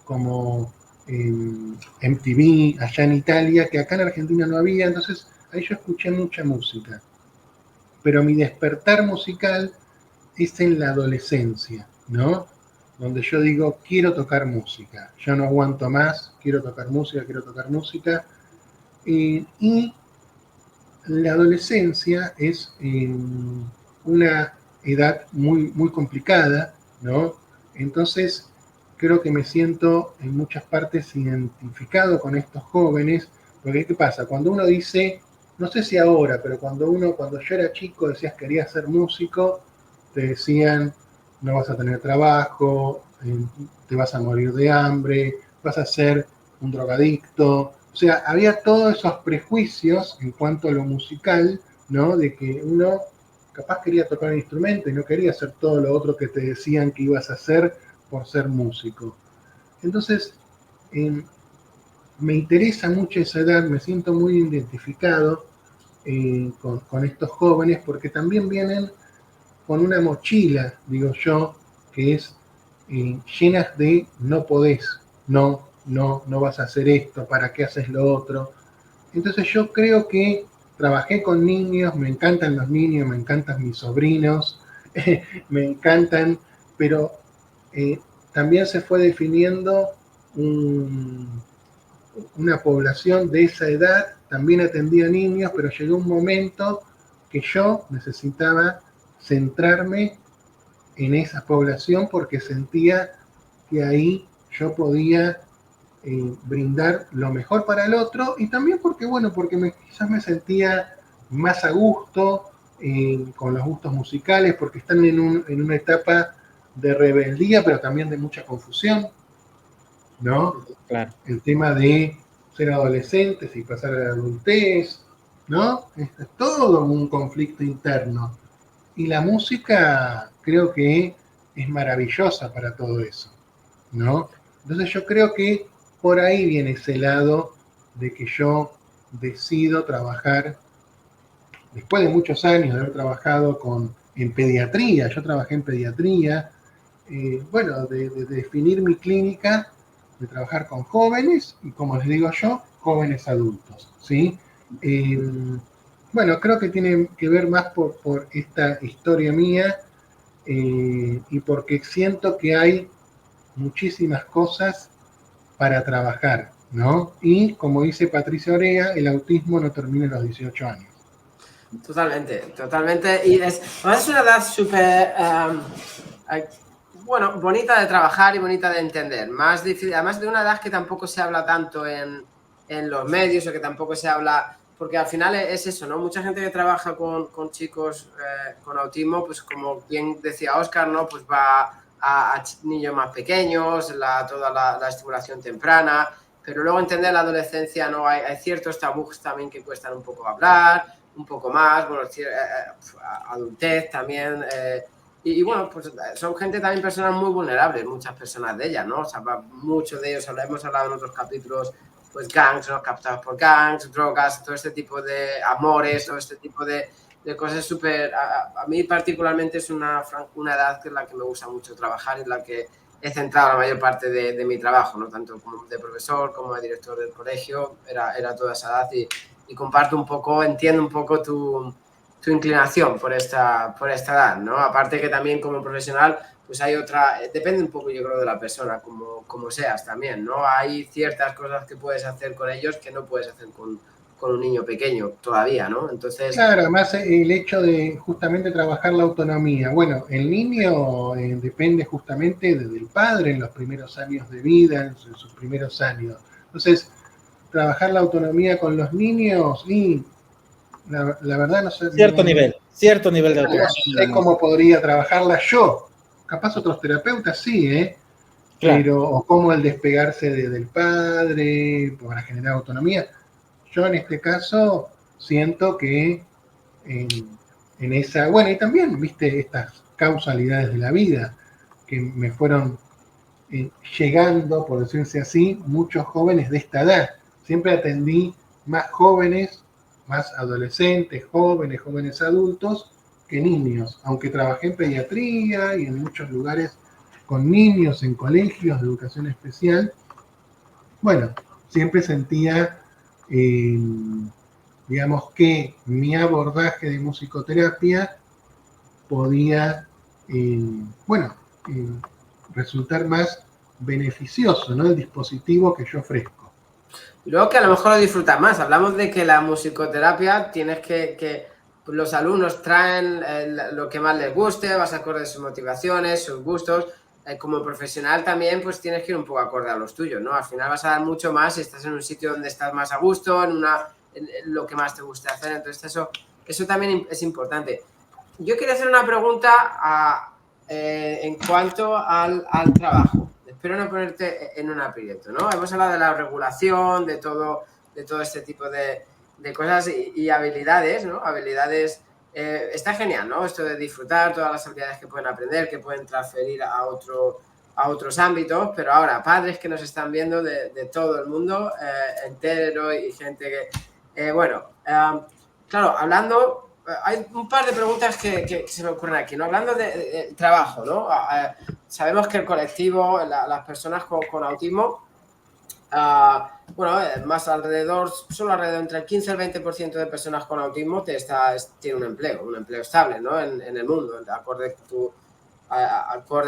S3: como MTV, allá en Italia, que acá en Argentina no había, entonces ahí yo escuché mucha música. Pero mi despertar musical es en la adolescencia, ¿no? Donde yo digo, quiero tocar música, yo no aguanto más, quiero tocar música, quiero tocar música. Y la adolescencia es una edad muy, muy complicada, ¿no? Entonces, creo que me siento en muchas partes identificado con estos jóvenes, porque ¿qué pasa? Cuando uno dice, no sé si ahora, pero cuando yo era chico decías quería ser músico, te decían, no vas a tener trabajo, te vas a morir de hambre, vas a ser un drogadicto. O sea, había todos esos prejuicios en cuanto a lo musical, ¿no? De que uno capaz quería tocar un instrumento y no quería hacer todo lo otro que te decían que ibas a hacer por ser músico. Entonces, me interesa mucho esa edad, me siento muy identificado con estos jóvenes porque también vienen con una mochila, digo yo, que es llenas de no podés, no vas a hacer esto, ¿para qué haces lo otro? Entonces yo creo que trabajé con niños, me encantan los niños, me encantan mis sobrinos, me encantan, pero también se fue definiendo una población de esa edad, también atendía niños, pero llegó un momento que yo necesitaba centrarme en esa población porque sentía que ahí yo podía brindar lo mejor para el otro y también porque, bueno, porque quizás me sentía más a gusto con los gustos musicales, porque están en una etapa de rebeldía, pero también de mucha confusión, ¿no?
S1: Claro.
S3: El tema de ser adolescentes y pasar a la adultez, ¿no? Es todo un conflicto interno. Y la música creo que es maravillosa para todo eso, ¿no? Entonces yo creo que por ahí viene ese lado de que yo decido trabajar, después de muchos años de haber trabajado en pediatría, yo trabajé en pediatría, bueno, de definir mi clínica, de trabajar con jóvenes y, como les digo yo, jóvenes adultos, ¿sí? Bueno, creo que tiene que ver más por esta historia mía y porque siento que hay muchísimas cosas para trabajar, ¿no? Y como dice Patricia Orea, el autismo no termina a los 18 años.
S2: Totalmente, totalmente. Y es una edad súper, bueno, bonita de trabajar y bonita de entender. Más difícil, además de una edad que tampoco se habla tanto en los medios o que tampoco se habla porque al final es eso, ¿no? Mucha gente que trabaja con chicos con autismo, pues como bien decía Óscar, ¿no? Pues va a niños más pequeños, toda la estimulación temprana, pero luego entender la adolescencia, ¿no? Hay ciertos tabús también que cuestan un poco hablar, un poco más, bueno, adultez también, y bueno, pues son gente también, personas muy vulnerables, muchas personas de ellas, ¿no? O sea, muchos de ellos, hemos hablado en otros capítulos, pues gangs, ¿no? Captados por gangs, drogas, todo este tipo de amores, todo este tipo de cosas súper... A mí particularmente es una edad que es la que me gusta mucho trabajar y en la que he centrado la mayor parte de mi trabajo, ¿no? Tanto como de profesor como de director del colegio, era toda esa edad y comparto un poco, entiendo un poco tu inclinación por esta edad, ¿no? Aparte que también como profesional, pues hay otra, depende un poco yo creo de la persona, como seas también, ¿no? Hay ciertas cosas que puedes hacer con ellos que no puedes hacer con un niño pequeño todavía, ¿no? Entonces...
S3: Claro, además el hecho de justamente trabajar la autonomía. Bueno, el niño depende justamente del padre en los primeros años de vida, en sus primeros años. Entonces, trabajar la autonomía con los niños y la verdad no sé.
S1: Cierto nivel de autonomía.
S3: No sé cómo podría trabajarla yo. Capaz otros terapeutas sí,
S1: Claro.
S3: Pero, o cómo el despegarse del padre para generar autonomía. Yo en este caso siento que en esa, bueno, y también, viste, estas causalidades de la vida que me fueron llegando, por decirse así, muchos jóvenes de esta edad. Siempre atendí más jóvenes, más adolescentes, jóvenes adultos, que niños, aunque trabajé en pediatría y en muchos lugares con niños, en colegios de educación especial. Bueno, siempre sentía, digamos, que mi abordaje de musicoterapia podía, resultar más beneficioso, ¿no? El dispositivo que yo ofrezco.
S2: Y luego que a lo mejor lo disfrutas más. Hablamos de que la musicoterapia tienes que los alumnos traen lo que más les guste, vas acorde a sus motivaciones, sus gustos. Como profesional también pues tienes que ir un poco acorde a los tuyos, ¿no? Al final vas a dar mucho más si estás en un sitio donde estás más a gusto, en lo que más te guste hacer. Entonces eso también es importante. Yo quería hacer una pregunta en cuanto al trabajo. Espero no ponerte en un aprieto, ¿no? Hemos hablado de la regulación, de todo este tipo de cosas y habilidades, ¿no? Habilidades, está genial, ¿no? Esto de disfrutar, todas las habilidades que pueden aprender, que pueden transferir a otros ámbitos, pero ahora, padres que nos están viendo de todo el mundo entero y gente que... claro, hablando... Hay un par de preguntas que se me ocurren aquí, ¿no? Hablando de trabajo, ¿no? Sabemos que el colectivo, las personas con autismo, más solo alrededor entre el 15 y el 20% de personas con autismo tiene un empleo estable, ¿no? En el mundo, de acuerdo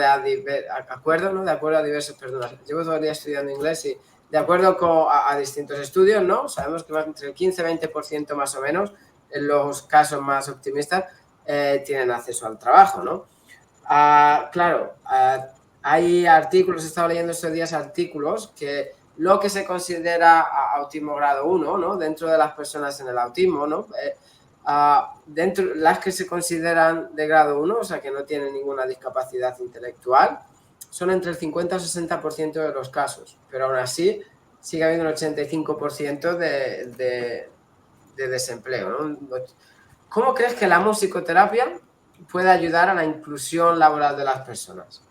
S2: a diversos, perdón, llevo todo el día estudiando inglés y de acuerdo a distintos estudios, ¿no? Sabemos que entre el 15 y 20% más o menos, en los casos más optimistas, tienen acceso al trabajo, ¿no? Hay artículos, he estado leyendo estos días artículos que lo que se considera autismo grado 1, ¿no? Dentro de las personas en el autismo, ¿no? Dentro las que se consideran de grado 1, o sea, que no tienen ninguna discapacidad intelectual, son entre el 50 y el 60% de los casos, pero aún así sigue habiendo un 85% de desempleo, ¿no? ¿Cómo crees que la musicoterapia puede ayudar a la inclusión laboral de las personas?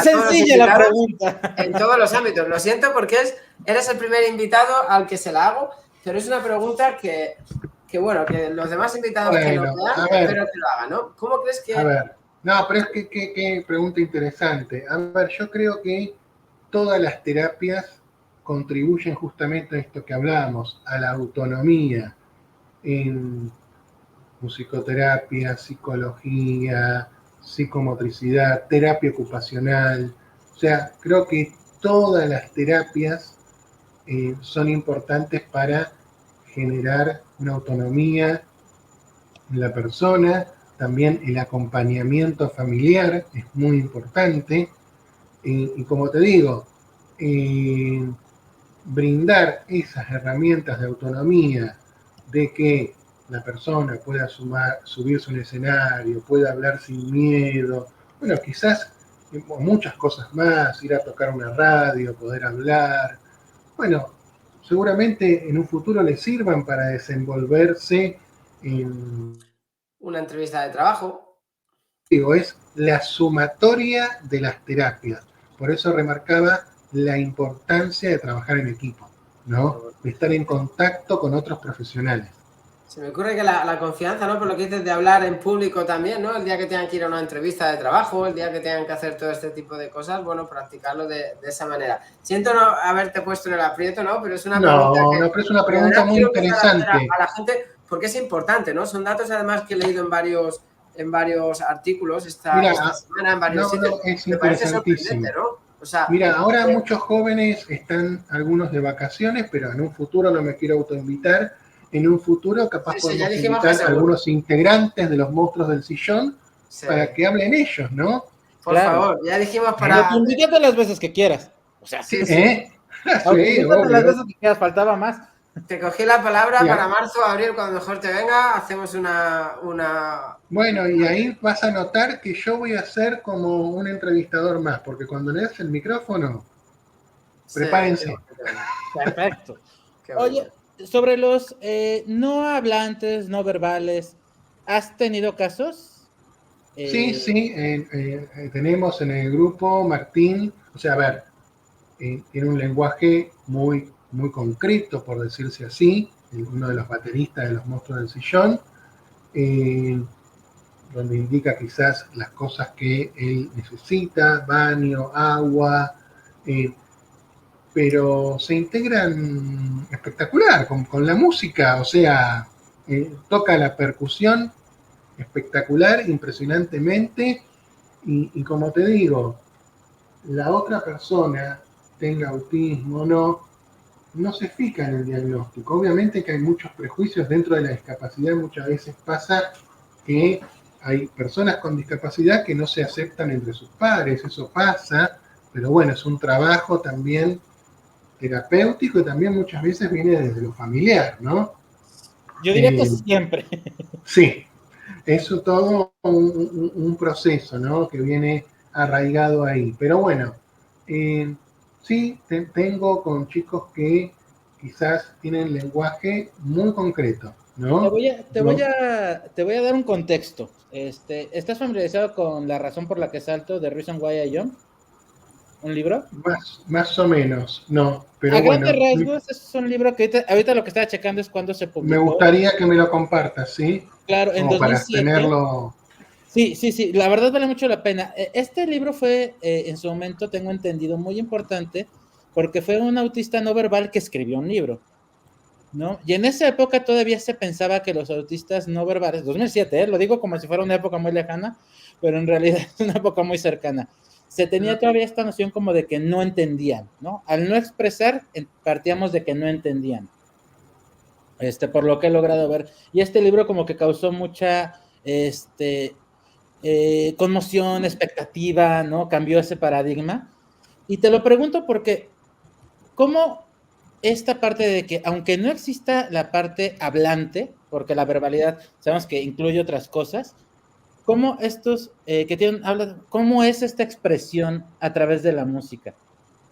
S1: Sencilla la pregunta.
S2: En todos los ámbitos. Lo siento porque eres el primer invitado al que se la hago, pero es una pregunta que los demás invitados que lo vean, espero que lo hagan, ¿no? ¿Cómo crees que...?
S3: A ver, no, pero es que pregunta interesante. A ver, yo creo que todas las terapias contribuyen justamente a esto que hablábamos, a la autonomía en musicoterapia, psicología, psicomotricidad, terapia ocupacional. O sea, creo que todas las terapias son importantes para generar una autonomía en la persona. También el acompañamiento familiar es muy importante. Y como te digo, brindar esas herramientas de autonomía, de que la persona pueda subirse a un escenario, pueda hablar sin miedo, bueno, quizás muchas cosas más, ir a tocar una radio, poder hablar, bueno, seguramente en un futuro les sirvan para desenvolverse en...
S2: Una entrevista de trabajo.
S3: Digo, es la sumatoria de las terapias. Por eso remarcaba la importancia de trabajar en equipo, ¿no? De estar en contacto con otros profesionales.
S2: Se me ocurre que la confianza, ¿no? Por lo que dices de hablar en público también, ¿no? El día que tengan que ir a una entrevista de trabajo, el día que tengan que hacer todo este tipo de cosas, bueno, practicarlo de esa manera. Siento no haberte puesto en el aprieto, ¿no? Pero es una pregunta que...
S3: No, pero es una pregunta muy interesante.
S2: A la gente, porque es importante, ¿no? Son datos además que he leído en varios artículos esta semana, en varios sitios.
S3: Es interesantísimo.
S2: ¿No? O sea,
S3: mira, ahora muchos jóvenes están algunos de vacaciones, pero en un futuro no me quiero autoinvitar. En un futuro capaz podemos invitar a algunos integrantes de los monstruos del sillón para que hablen ellos, ¿no?
S2: Por favor, ya dijimos para...
S1: Invítate las veces que quieras. O sea, sí. Invítate las veces que quieras, faltaba más.
S2: Te cogí la palabra para marzo, abril, cuando mejor te venga, hacemos una...
S3: Bueno, y ahí vas a notar que yo voy a ser como un entrevistador más, porque cuando le das el micrófono, prepárense.
S1: Perfecto. Oye, sobre los no hablantes, no verbales, ¿has tenido casos?
S3: Sí, tenemos en el grupo Martín, o sea, a ver, tiene un lenguaje muy concreto, por decirse así, uno de los bateristas de los monstruos del sillón, donde indica quizás las cosas que él necesita, baño, agua, pero se integran espectacular con la música, o sea, toca la percusión espectacular, impresionantemente, y como te digo, la otra persona, tenga autismo o no se fija en el diagnóstico. Obviamente que hay muchos prejuicios dentro de la discapacidad, muchas veces pasa que hay personas con discapacidad que no se aceptan entre sus pares, eso pasa, pero bueno, es un trabajo también terapéutico y también muchas veces viene desde lo familiar, ¿no?
S1: Yo diría que siempre.
S3: Sí, eso todo un proceso, ¿no? Que viene arraigado ahí. Pero bueno, sí, tengo con chicos que quizás tienen lenguaje muy concreto, ¿no?
S1: Te voy a dar un contexto. ¿Estás familiarizado con La razón por la que salto de Reason Why I Jump? ¿Un libro?
S3: Más o menos, no. Pero
S1: a grandes rasgos, es un libro que ahorita lo que estaba checando es cuando se publicó.
S3: Me gustaría que me lo compartas, ¿sí?
S1: Claro, en 2007.
S3: Para tenerlo...
S1: Sí, la verdad vale mucho la pena. Este libro fue, en su momento, tengo entendido, muy importante, porque fue un autista no verbal que escribió un libro, ¿no? Y en esa época todavía se pensaba que los autistas no verbales, 2007, lo digo como si fuera una época muy lejana, pero en realidad es una época muy cercana. Se tenía todavía esta noción como de que no entendían, ¿no? Al no expresar, partíamos de que no entendían. Por lo que he logrado ver. Y este libro como que causó mucha, conmoción, expectativa, ¿no? Cambió ese paradigma. Y te lo pregunto porque, ¿cómo esta parte de que, aunque no exista la parte hablante, porque la verbalidad sabemos que incluye otras cosas, ¿cómo estos cómo es esta expresión a través de la música?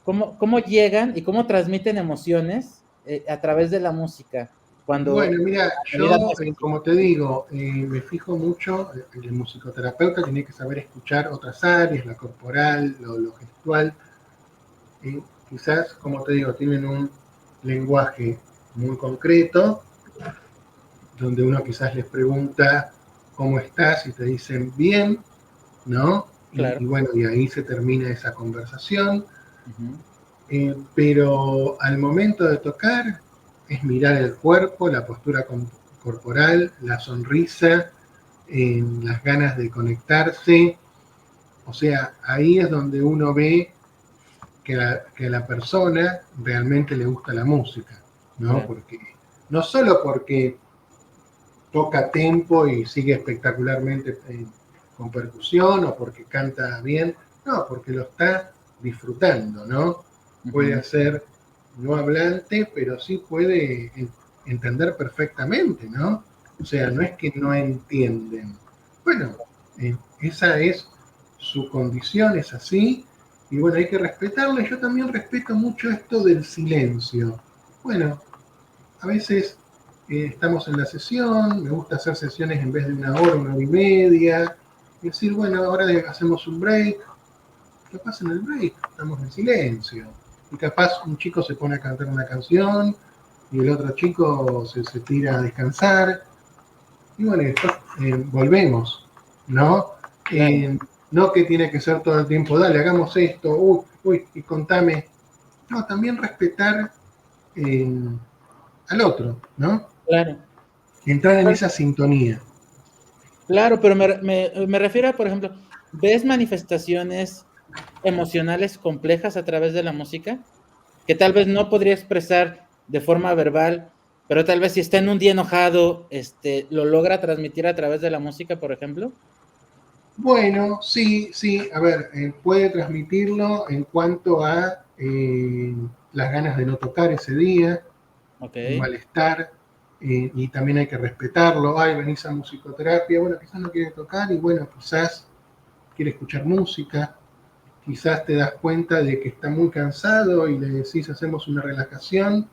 S1: ¿Cómo llegan y cómo transmiten emociones a través de la música?
S3: Bueno, mira, yo, como te digo, me fijo mucho, el musicoterapeuta tiene que saber escuchar otras áreas, la corporal, lo gestual. Quizás, como te digo, tienen un lenguaje muy concreto, donde uno quizás les pregunta ¿cómo estás? Y te dicen bien, ¿no? Claro. Y bueno, y ahí se termina esa conversación. Pero al momento de tocar es mirar el cuerpo, la postura corporal, la sonrisa, las ganas de conectarse. O sea, ahí es donde uno ve que a la persona realmente le gusta la música, ¿no? Claro. Porque, no solo porque toca tempo y sigue espectacularmente con percusión o porque canta bien, no, porque lo está disfrutando, ¿no? Puede hacer no hablante, pero sí puede entender perfectamente, ¿no? O sea, no es que no entienden. Bueno, esa es su condición, es así, y bueno, hay que respetarla. Yo también respeto mucho esto del silencio. Bueno, a veces estamos en la sesión, me gusta hacer sesiones en vez de 1 hora, 1 hora y media, y decir, bueno, ahora hacemos un break, capaz en el break estamos en silencio, y capaz un chico se pone a cantar una canción, y el otro chico se tira a descansar, y bueno, después volvemos, ¿no?
S1: Claro.
S3: No que tiene que ser todo el tiempo, dale, hagamos esto, uy, y contame. No, también respetar eh, al otro, ¿no?
S1: Claro.
S3: Entrar en esa sintonía.
S1: Claro, pero me refiero a, por ejemplo, ¿ves manifestaciones emocionales complejas a través de la música? Que tal vez no podría expresar de forma verbal, pero tal vez si está en un día enojado, lo logra transmitir a través de la música, por ejemplo.
S3: Bueno, sí, a ver, puede transmitirlo en cuanto a las ganas de no tocar ese día,
S1: Ok,
S3: un malestar, y también hay que respetarlo. Ay, venís a musicoterapia, bueno, quizás no quiere tocar y bueno, quizás quiere escuchar música, quizás te das cuenta de que está muy cansado y le decís hacemos una relajación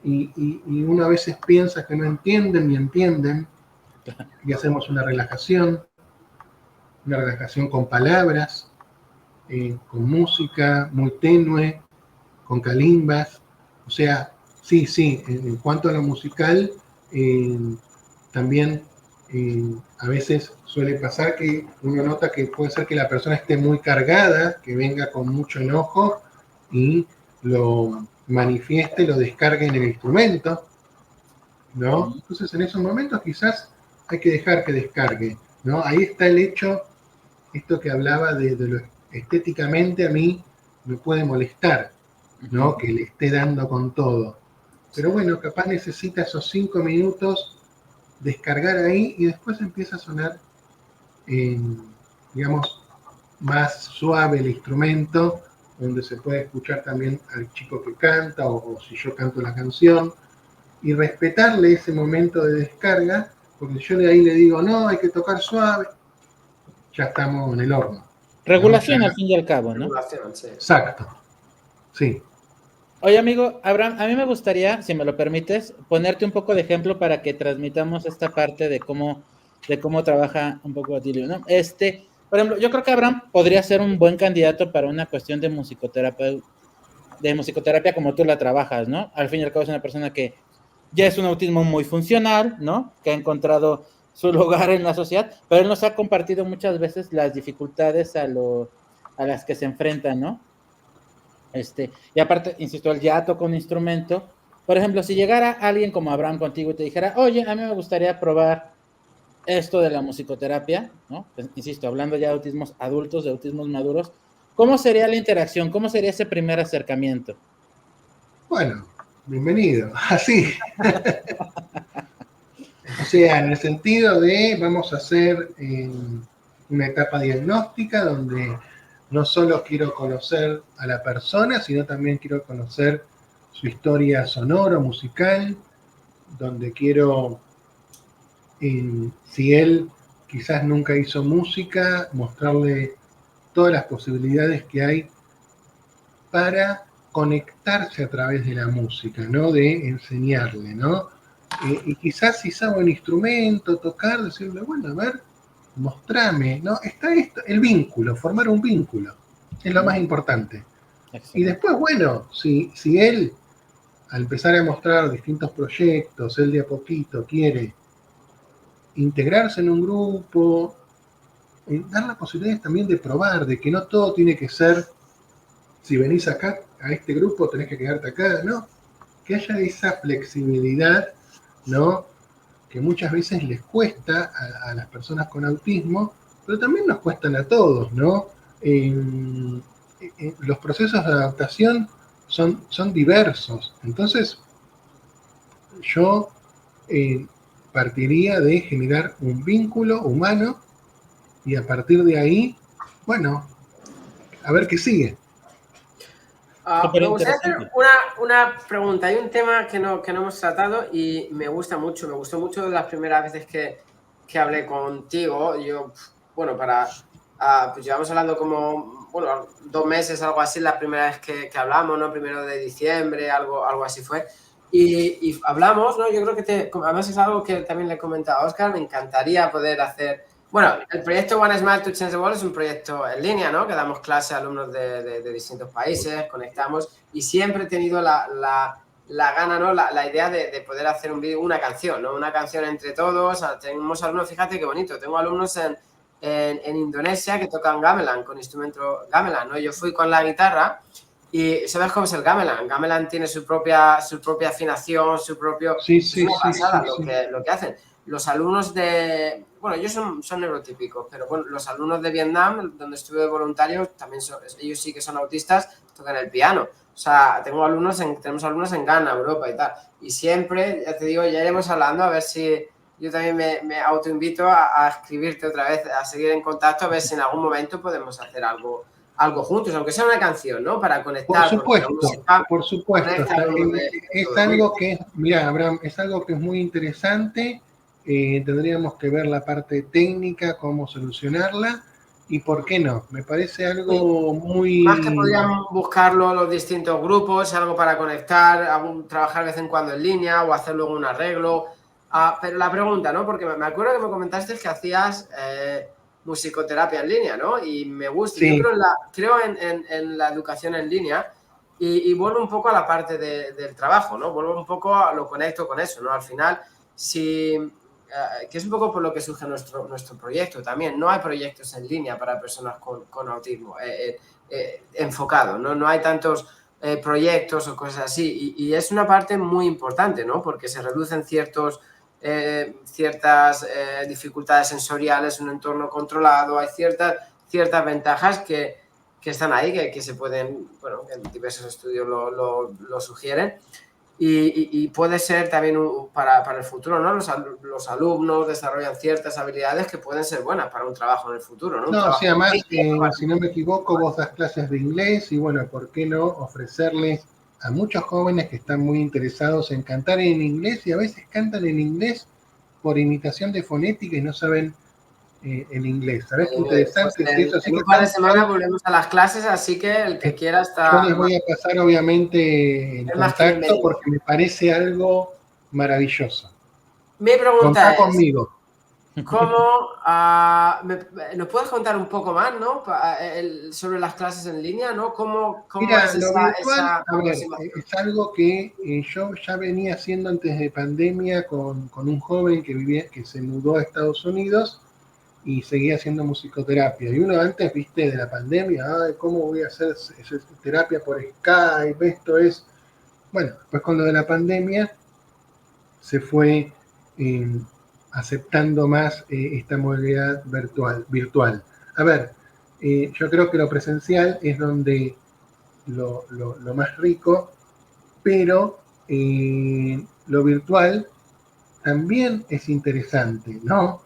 S3: y uno a veces piensa que no entienden ni entienden y hacemos una relajación con palabras, con música muy tenue, con calimbas. O sea, sí, en cuanto a lo musical, eh, también a veces suele pasar que uno nota que puede ser que la persona esté muy cargada, que venga con mucho enojo y lo manifieste, lo descargue en el instrumento, ¿no?
S1: sí,
S3: Entonces en esos momentos quizás hay que dejar que descargue, ¿no? Ahí está el hecho, esto que hablaba de lo estéticamente a mí me puede molestar,
S1: ujú,
S3: ¿no? Que le esté dando con todo. Pero bueno, capaz necesita esos 5 minutos descargar ahí y después empieza a sonar, eh, digamos, más suave el instrumento, donde se puede escuchar también al chico que canta o si yo canto la canción y respetarle ese momento de descarga, porque yo de ahí le digo, no, hay que tocar suave, ya estamos en el horno, ¿no? Ya,
S1: regulación al fin y al cabo, ¿no?
S2: Regulación, sí.
S3: exacto, sí.
S1: Oye, amigo, Abraham, a mí me gustaría, si me lo permites, ponerte un poco de ejemplo para que transmitamos esta parte de cómo trabaja un poco Atilio, ¿no? Por ejemplo, yo creo que Abraham podría ser un buen candidato para una cuestión de musicoterapia como tú la trabajas, ¿no? Al fin y al cabo es una persona que ya es un autismo muy funcional, ¿no? Que ha encontrado su lugar en la sociedad, pero él nos ha compartido muchas veces las dificultades a las que se enfrenta, ¿no? Y aparte, insisto, él ya toca un instrumento. Por ejemplo, si llegara alguien como Abraham contigo y te dijera, oye, a mí me gustaría probar esto de la musicoterapia, ¿no? Pues, insisto, hablando ya de autismos adultos, de autismos maduros, ¿cómo sería la interacción? ¿Cómo sería ese primer acercamiento?
S3: Bueno, bienvenido, así. O sea, en el sentido de vamos a hacer una etapa diagnóstica donde no solo quiero conocer a la persona, sino también quiero conocer su historia sonora, musical, donde quiero, si él quizás nunca hizo música, mostrarle todas las posibilidades que hay para conectarse a través de la música, ¿no? De enseñarle, ¿no? Y quizás si sabe un instrumento, tocar, decirle, bueno, a ver, mostrame, ¿no? Está esto, el vínculo, formar un vínculo, es lo más importante. Y
S1: Excelente.
S3: después, bueno, si él, al empezar a mostrar distintos proyectos, él de a poquito quiere integrarse en un grupo, dar las posibilidades también de probar, de que no todo tiene que ser, si venís acá, a este grupo, tenés que quedarte acá, ¿no? Que haya esa flexibilidad, ¿no? Que muchas veces les cuesta a las personas con autismo, pero también nos cuestan a todos, ¿no? Los procesos de adaptación son diversos, entonces yo eh, partiría de generar un vínculo humano y a partir de ahí, bueno, a ver qué sigue.
S1: Súper
S2: Me gustaría hacer
S1: interesante.
S2: una pregunta. Hay un tema que no hemos tratado y me gusta mucho. Me gustó mucho las primeras veces que hablé contigo. Yo, bueno, pues llevamos hablando como, bueno, 2 meses, algo así, la primera vez que hablamos, ¿no? 1 de diciembre, algo así fue. Y hablamos, ¿no? Yo creo que además es algo que también le he comentado a Óscar, me encantaría poder hacer. Bueno, el proyecto One Smile to Change the World es un proyecto en línea, ¿no? Que damos clase a alumnos de distintos países, conectamos y siempre he tenido la gana, ¿no? La idea de poder hacer un vídeo, una canción, ¿no? Una canción entre todos. Tenemos alumnos, fíjate qué bonito, tengo alumnos en Indonesia que tocan gamelan, con instrumento gamelan, ¿no? Yo fui con la guitarra y ¿sabes cómo es el gamelan? Gamelan tiene su propia afinación, su propio...
S3: Sí,
S2: Es
S3: sí,
S2: una
S3: sí, sí,
S2: pasada
S3: sí.
S2: lo que hacen. Los alumnos de... Bueno, ellos son neurotípicos, pero bueno, los alumnos de Vietnam, donde estuve de voluntario, también ellos sí que son autistas, tocan el piano. O sea, tenemos alumnos en Ghana, Europa y tal. Y siempre, ya te digo, ya iremos hablando a ver si yo también me autoinvito a escribirte otra vez, a seguir en contacto, a ver si en algún momento podemos hacer algo juntos, aunque sea una canción, ¿no? Para conectar, porque la música
S3: por supuesto.
S2: conecta a todos de
S3: Es
S2: Estados Unidos.
S3: algo que, mira, Abraham, es algo que es muy interesante. Tendríamos que ver la parte técnica, cómo solucionarla, y por qué no. Me parece algo
S2: Más que
S3: muy...
S2: podrían buscarlo los distintos grupos, algo para conectar, trabajar de vez en cuando en línea o hacer luego un arreglo. Pero la pregunta, ¿no? Porque me acuerdo que me comentaste que hacías musicoterapia en línea, ¿no? Y me gusta.
S3: Sí.
S2: Yo creo en la educación en línea y vuelvo un poco a la parte del trabajo, ¿no? Vuelvo un poco lo conecto con eso, ¿no? Al final, que es un poco por lo que surge nuestro proyecto también. No hay proyectos en línea para personas con autismo enfocado, ¿no? No hay tantos proyectos o cosas así. Y es una parte muy importante, ¿no? Porque se reducen ciertas dificultades sensoriales, un entorno controlado, hay ciertas ventajas que están ahí, que se pueden, bueno, que diversos estudios lo sugieren. Y puede ser también para el futuro, ¿no? Los alumnos desarrollan ciertas habilidades que pueden ser buenas para un trabajo en el futuro, ¿no?
S3: No, o sea, más,
S2: Trabajo
S3: si no me equivoco, vos das clases de inglés y bueno, ¿por qué no ofrecerles a muchos jóvenes que están muy interesados en cantar en inglés y a veces cantan en inglés por imitación de fonética y no saben el inglés? ¿Sabés qué
S2: Pues
S3: interesante es eso? Así
S2: en
S3: que
S2: un par de semanas volvemos a las clases, así que el que quiera
S3: yo
S2: está
S3: les voy a pasar obviamente el
S2: es más que
S3: contacto
S2: bienvenido.
S3: porque me parece algo maravilloso.
S2: Mi pregunta
S3: Contá
S2: es,
S3: conmigo.
S2: ¿cómo nos puedes contar un poco más, ¿no? Sobre las clases en línea, ¿no? ¿Cómo
S3: Mira,
S2: es
S3: lo virtual,
S2: esa
S3: a ver,
S2: aproximación?
S3: es algo que yo ya venía haciendo antes de pandemia con un joven que se mudó a Estados Unidos y seguía haciendo musicoterapia. Y uno antes, viste, de la pandemia, ay, ¿cómo voy a hacer terapia por Skype? Esto es... Bueno, pues con lo de la pandemia se fue aceptando más esta modalidad virtual. A ver, yo creo que lo presencial es donde lo más rico, pero lo virtual también es interesante, ¿no?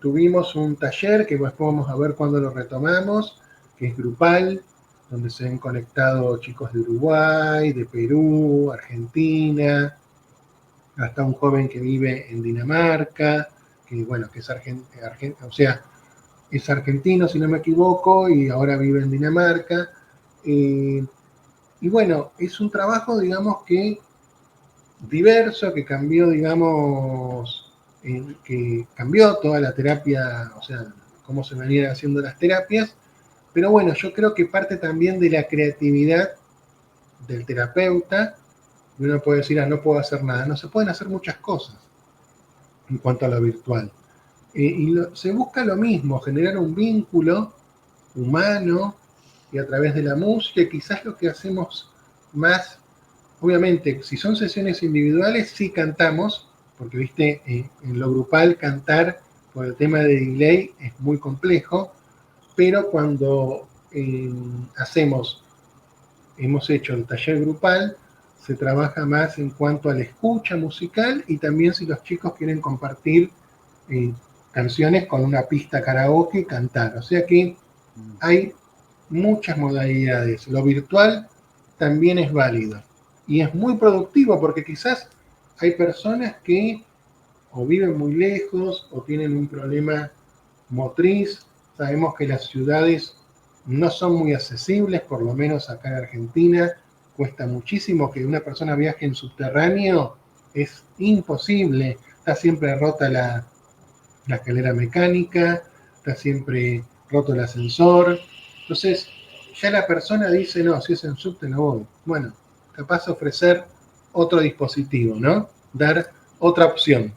S3: Tuvimos un taller que después vamos a ver cuándo lo retomamos, que es grupal, donde se han conectado chicos de Uruguay, de Perú, Argentina, hasta un joven que vive en Dinamarca, que bueno, que es o sea, es argentino si no me equivoco, y ahora vive en Dinamarca. Y bueno, es un trabajo, digamos, que diverso, que cambió, digamos, que cambió toda la terapia, o sea, cómo se venían haciendo las terapias, pero bueno, yo creo que parte también de la creatividad del terapeuta, y uno puede decir, no puedo hacer nada, no, se pueden hacer muchas cosas en cuanto a lo virtual. Se busca lo mismo, generar un vínculo humano y a través de la música, quizás lo que hacemos más, obviamente, si son sesiones individuales, sí cantamos, porque viste, en lo grupal cantar por el tema de delay es muy complejo, pero cuando hemos hecho el taller grupal, se trabaja más en cuanto a la escucha musical y también si los chicos quieren compartir canciones con una pista karaoke, cantar. O sea que hay muchas modalidades. Lo virtual también es válido y es muy productivo porque quizás hay personas que o viven muy lejos o tienen un problema motriz. Sabemos que las ciudades no son muy accesibles, por lo menos acá en Argentina. Cuesta muchísimo que una persona viaje en subterráneo, es imposible. Está siempre rota la escalera mecánica, está siempre roto el ascensor. Entonces, ya la persona dice, no, si es en subte no voy. Bueno, capaz ofrecer otro dispositivo, ¿no? Dar otra opción.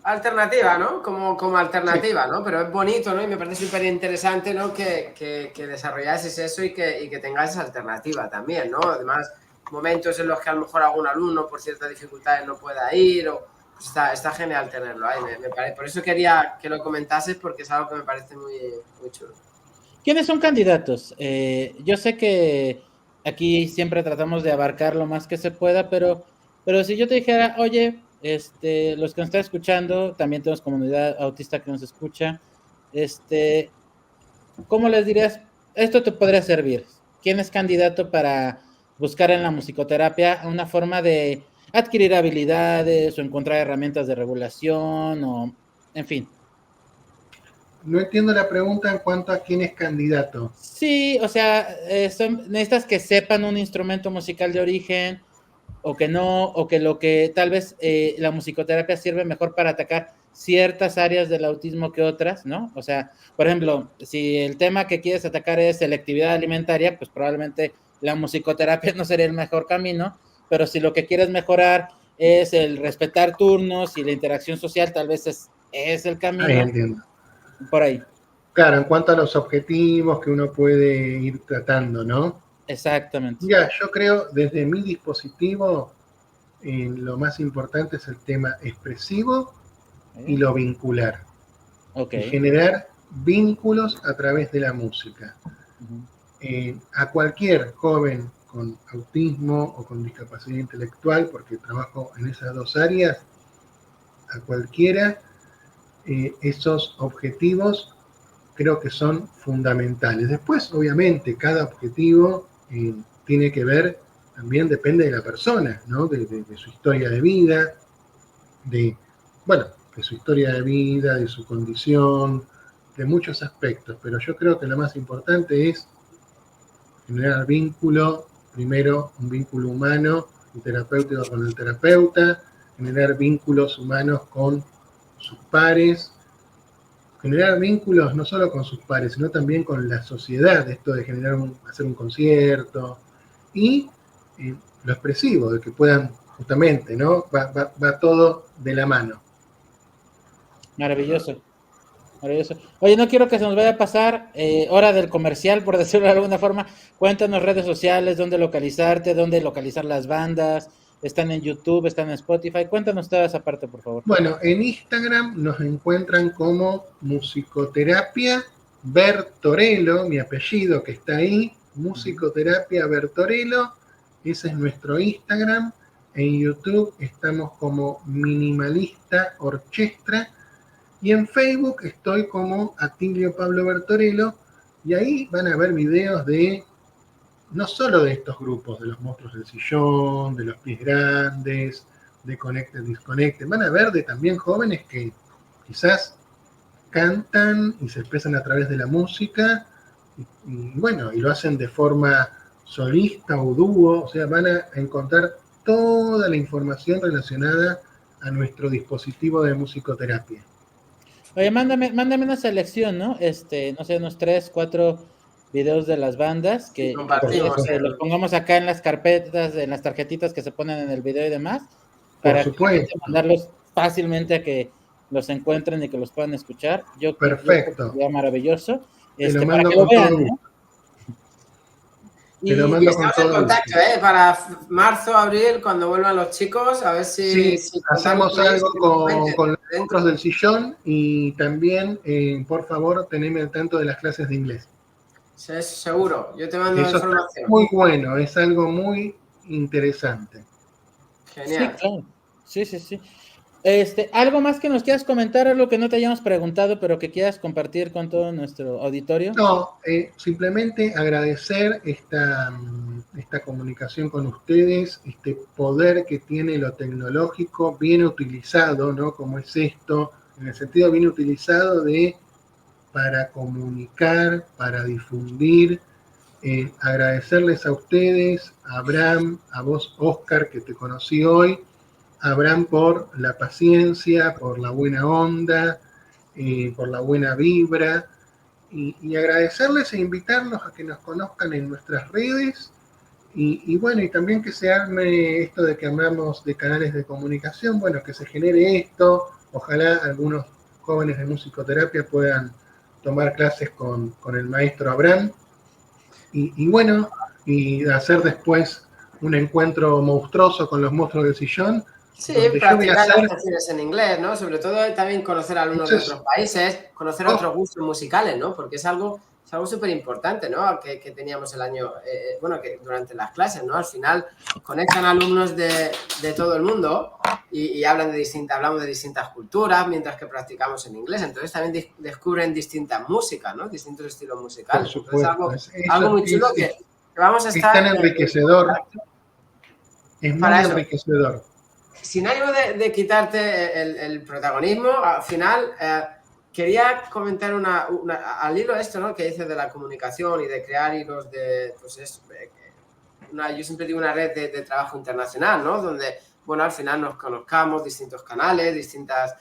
S2: Alternativa, ¿no? Como alternativa,
S3: Sí.
S2: ¿no? Pero es bonito, ¿no? Y me parece súper interesante, ¿no? Que desarrollases eso y que tengas esa alternativa también, ¿no? Además, momentos en los que a lo mejor algún alumno por ciertas dificultades no pueda ir, o pues está genial tenerlo ahí. Por eso quería que lo comentases, porque es algo que me parece muy, muy chulo.
S1: ¿Quiénes son candidatos? Yo sé que aquí siempre tratamos de abarcar lo más que se pueda, pero si yo te dijera, oye, los que nos están escuchando, también tenemos comunidad autista que nos escucha, ¿cómo les dirías? Esto te podría servir. ¿Quién es candidato para buscar en la musicoterapia una forma de adquirir habilidades o encontrar herramientas de regulación o, en fin?
S3: No entiendo la pregunta en cuanto a quién es candidato.
S1: Sí, o sea, necesitas que sepan un instrumento musical de origen o que no, o que lo que tal vez la musicoterapia sirve mejor para atacar ciertas áreas del autismo que otras, ¿no? O sea, por ejemplo, si el tema que quieres atacar es selectividad alimentaria, pues probablemente la musicoterapia no sería el mejor camino, pero si lo que quieres mejorar es el respetar turnos y la interacción social, tal vez es el
S3: Ahí
S1: camino
S3: entiendo.
S1: por ahí.
S3: Claro, en cuanto a los objetivos que uno puede ir tratando, ¿no?
S1: Exactamente.
S3: Mira, yo creo desde mi dispositivo lo más importante es el tema expresivo y lo vincular.
S1: Ok.
S3: Y generar vínculos a través de la música. A cualquier joven con autismo o con discapacidad intelectual, porque trabajo en esas dos áreas, a cualquiera esos objetivos creo que son fundamentales. Después, obviamente, cada objetivo tiene que ver, también depende de la persona, ¿no? De su historia de vida, de su historia de vida, de su condición, de muchos aspectos. Pero yo creo que lo más importante es generar vínculo, primero un vínculo humano y terapéutico con el terapeuta, generar vínculos humanos con sus pares, generar vínculos no solo con sus pares, sino también con la sociedad, esto de hacer un concierto, y lo expresivo, de que puedan justamente, ¿no? Va todo de la mano.
S1: Maravilloso. Maravilloso. Oye, no quiero que se nos vaya a pasar hora del comercial, por decirlo de alguna forma. Cuéntanos redes sociales, dónde localizarte, dónde localizar las bandas. Están en YouTube, están en Spotify. Cuéntanos toda esa parte, por favor.
S3: Bueno, en Instagram nos encuentran como Musicoterapia Bertorello, mi apellido que está ahí, Musicoterapia Bertorello, ese es nuestro Instagram. En YouTube estamos como Minimalista Orchestra y en Facebook estoy como Atilio Pablo Bertorello y ahí van a ver videos de no solo de estos grupos, de los monstruos del sillón, de los pies grandes, de Connected Disconnected, van a ver de también jóvenes que quizás cantan y se expresan a través de la música y bueno, y lo hacen de forma solista o dúo, o sea, van a encontrar toda la información relacionada a nuestro dispositivo de musicoterapia.
S1: Oye, mándame una selección, ¿no? No sé, unos 3, 4 videos de las bandas que
S2: Compartimos.
S1: los pongamos acá en las carpetas, en las tarjetitas que se ponen en el video y demás,
S3: Por
S1: para
S3: supuesto.
S1: mandarlos fácilmente a que los encuentren y que los puedan escuchar. Yo creo que
S3: Perfecto.
S1: sería maravilloso.
S3: Te lo
S1: Para
S3: mando
S1: que lo
S3: con
S1: vean,
S3: todo
S1: ¿no?
S3: gusto. Te lo
S1: Y
S2: Y
S3: mando con
S2: estamos en
S3: todo
S2: contacto,
S3: gusto.
S2: Para marzo, abril, cuando vuelvan los chicos, a ver si
S3: hacemos
S2: con ellos
S3: algo
S2: y que nos cuenten
S3: con los
S2: dentro.
S3: monstruos del sillón y también, por favor, teneme al tanto de las clases de inglés.
S2: Sí, seguro, yo te mando
S3: Eso está
S2: información.
S3: muy bueno, es algo muy interesante.
S1: sí,
S2: Genial.
S1: claro. Sí, sí, sí. ¿Algo más que nos quieras comentar, algo que no te hayamos preguntado, pero que quieras compartir con todo nuestro auditorio?
S3: No, simplemente agradecer esta comunicación con ustedes, este poder que tiene lo tecnológico bien utilizado, ¿no? Como es esto, en el sentido bien utilizado para comunicar, para difundir. Agradecerles a ustedes, a Abraham, a vos, Oscar, que te conocí hoy, a Abraham por la paciencia, por la buena onda, por la buena vibra, y agradecerles e invitarlos a que nos conozcan en nuestras redes, y bueno, y también que se arme esto de que hablamos de canales de comunicación, bueno, que se genere esto, ojalá algunos jóvenes de musicoterapia puedan tomar clases con el maestro Abraham, y bueno, y hacer después un encuentro monstruoso con los monstruos del sillón.
S2: Sí, practicar las canciones en inglés, ¿no? Sobre todo también conocer a alumnos de otros países, conocer otros gustos musicales, ¿no? Porque es algo súper importante, ¿no? Que teníamos el año, que durante las clases, ¿no? Al final conectan alumnos de todo el mundo y hablamos de distintas culturas mientras que practicamos en inglés. Entonces también descubren distintas músicas, ¿no? Distintos estilos musicales.
S3: Por supuesto.
S2: Entonces, algo muy chulo que vamos a estar...
S3: Es tan enriquecedor. Es muy enriquecedor.
S2: Sin ánimo de quitarte el protagonismo, al final quería comentar al hilo esto, ¿no? Que dices de la comunicación y de crear hilos de, pues yo siempre digo una red de trabajo internacional, ¿no? Donde, bueno, al final nos conozcamos distintos canales, distintas,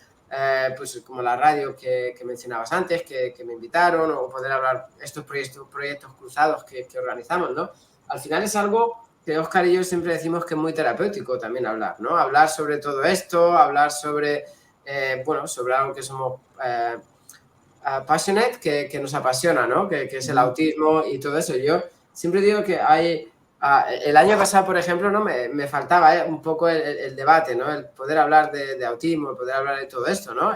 S2: pues como la radio que mencionabas antes, que me invitaron, o poder hablar estos proyectos cruzados que organizamos, ¿no? Al final es algo que Oscar y yo siempre decimos que es muy terapéutico también hablar, ¿no? Hablar sobre todo esto, hablar sobre, sobre algo que somos passionate, que nos apasiona, ¿no? Que es el autismo y todo eso. Yo siempre digo que el año pasado, por ejemplo, ¿no? Me faltaba un poco el debate, ¿no? El poder hablar de autismo, el poder hablar de todo esto, ¿no?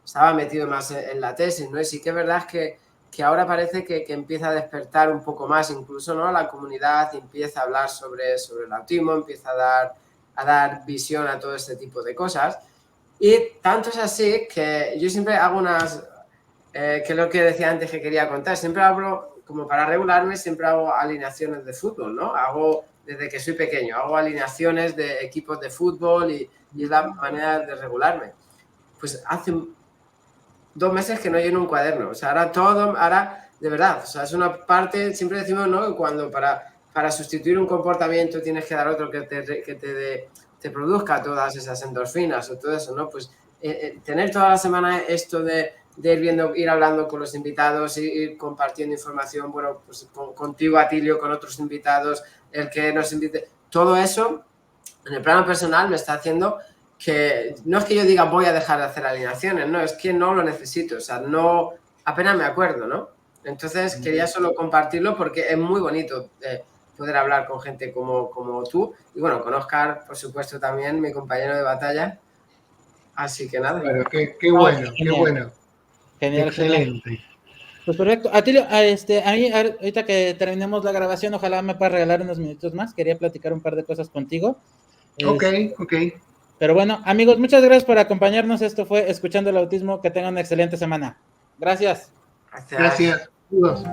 S2: Estaba metido más en la tesis, ¿no? Y sí que es verdad que ahora parece que empieza a despertar un poco más, incluso, ¿no? La comunidad empieza a hablar sobre el autismo, empieza a dar visión a todo este tipo de cosas. Y tanto es así que yo siempre hago que es lo que decía antes que quería contar, siempre hablo, como para regularme, siempre hago alineaciones de fútbol, ¿no? Desde que soy pequeño, hago alineaciones de equipos de fútbol y es la manera de regularme. Pues hace 2 meses que no lleno un cuaderno, o sea, ahora de verdad, o sea, es una parte, siempre decimos, ¿no? Que cuando para sustituir un comportamiento tienes que dar otro que te produzca todas esas endorfinas o todo eso, ¿no? Pues tener toda la semana esto de ir hablando con los invitados, ir compartiendo información, bueno, pues contigo, Atilio, con otros invitados, el que nos invite, todo eso en el plano personal me está haciendo que no es que yo diga voy a dejar de hacer alineaciones, no, es que no lo necesito, o sea, no, apenas me acuerdo, ¿no? Entonces quería solo compartirlo porque es muy bonito poder hablar con gente como tú y bueno, con Oscar, por supuesto, también, mi compañero de batalla. Así que nada.
S3: Bueno, qué bueno, qué bueno.
S1: Genial,
S3: excelente.
S1: Genial. Pues perfecto. Atilio, a mí, ahorita que terminemos la grabación, ojalá me puedas regalar unos minutos más. Quería platicar un par de cosas contigo.
S3: Ok.
S1: Pero bueno, amigos, muchas gracias por acompañarnos. Esto fue Escuchando el Autismo. Que tengan una excelente semana. Gracias.
S3: Gracias. Saludos.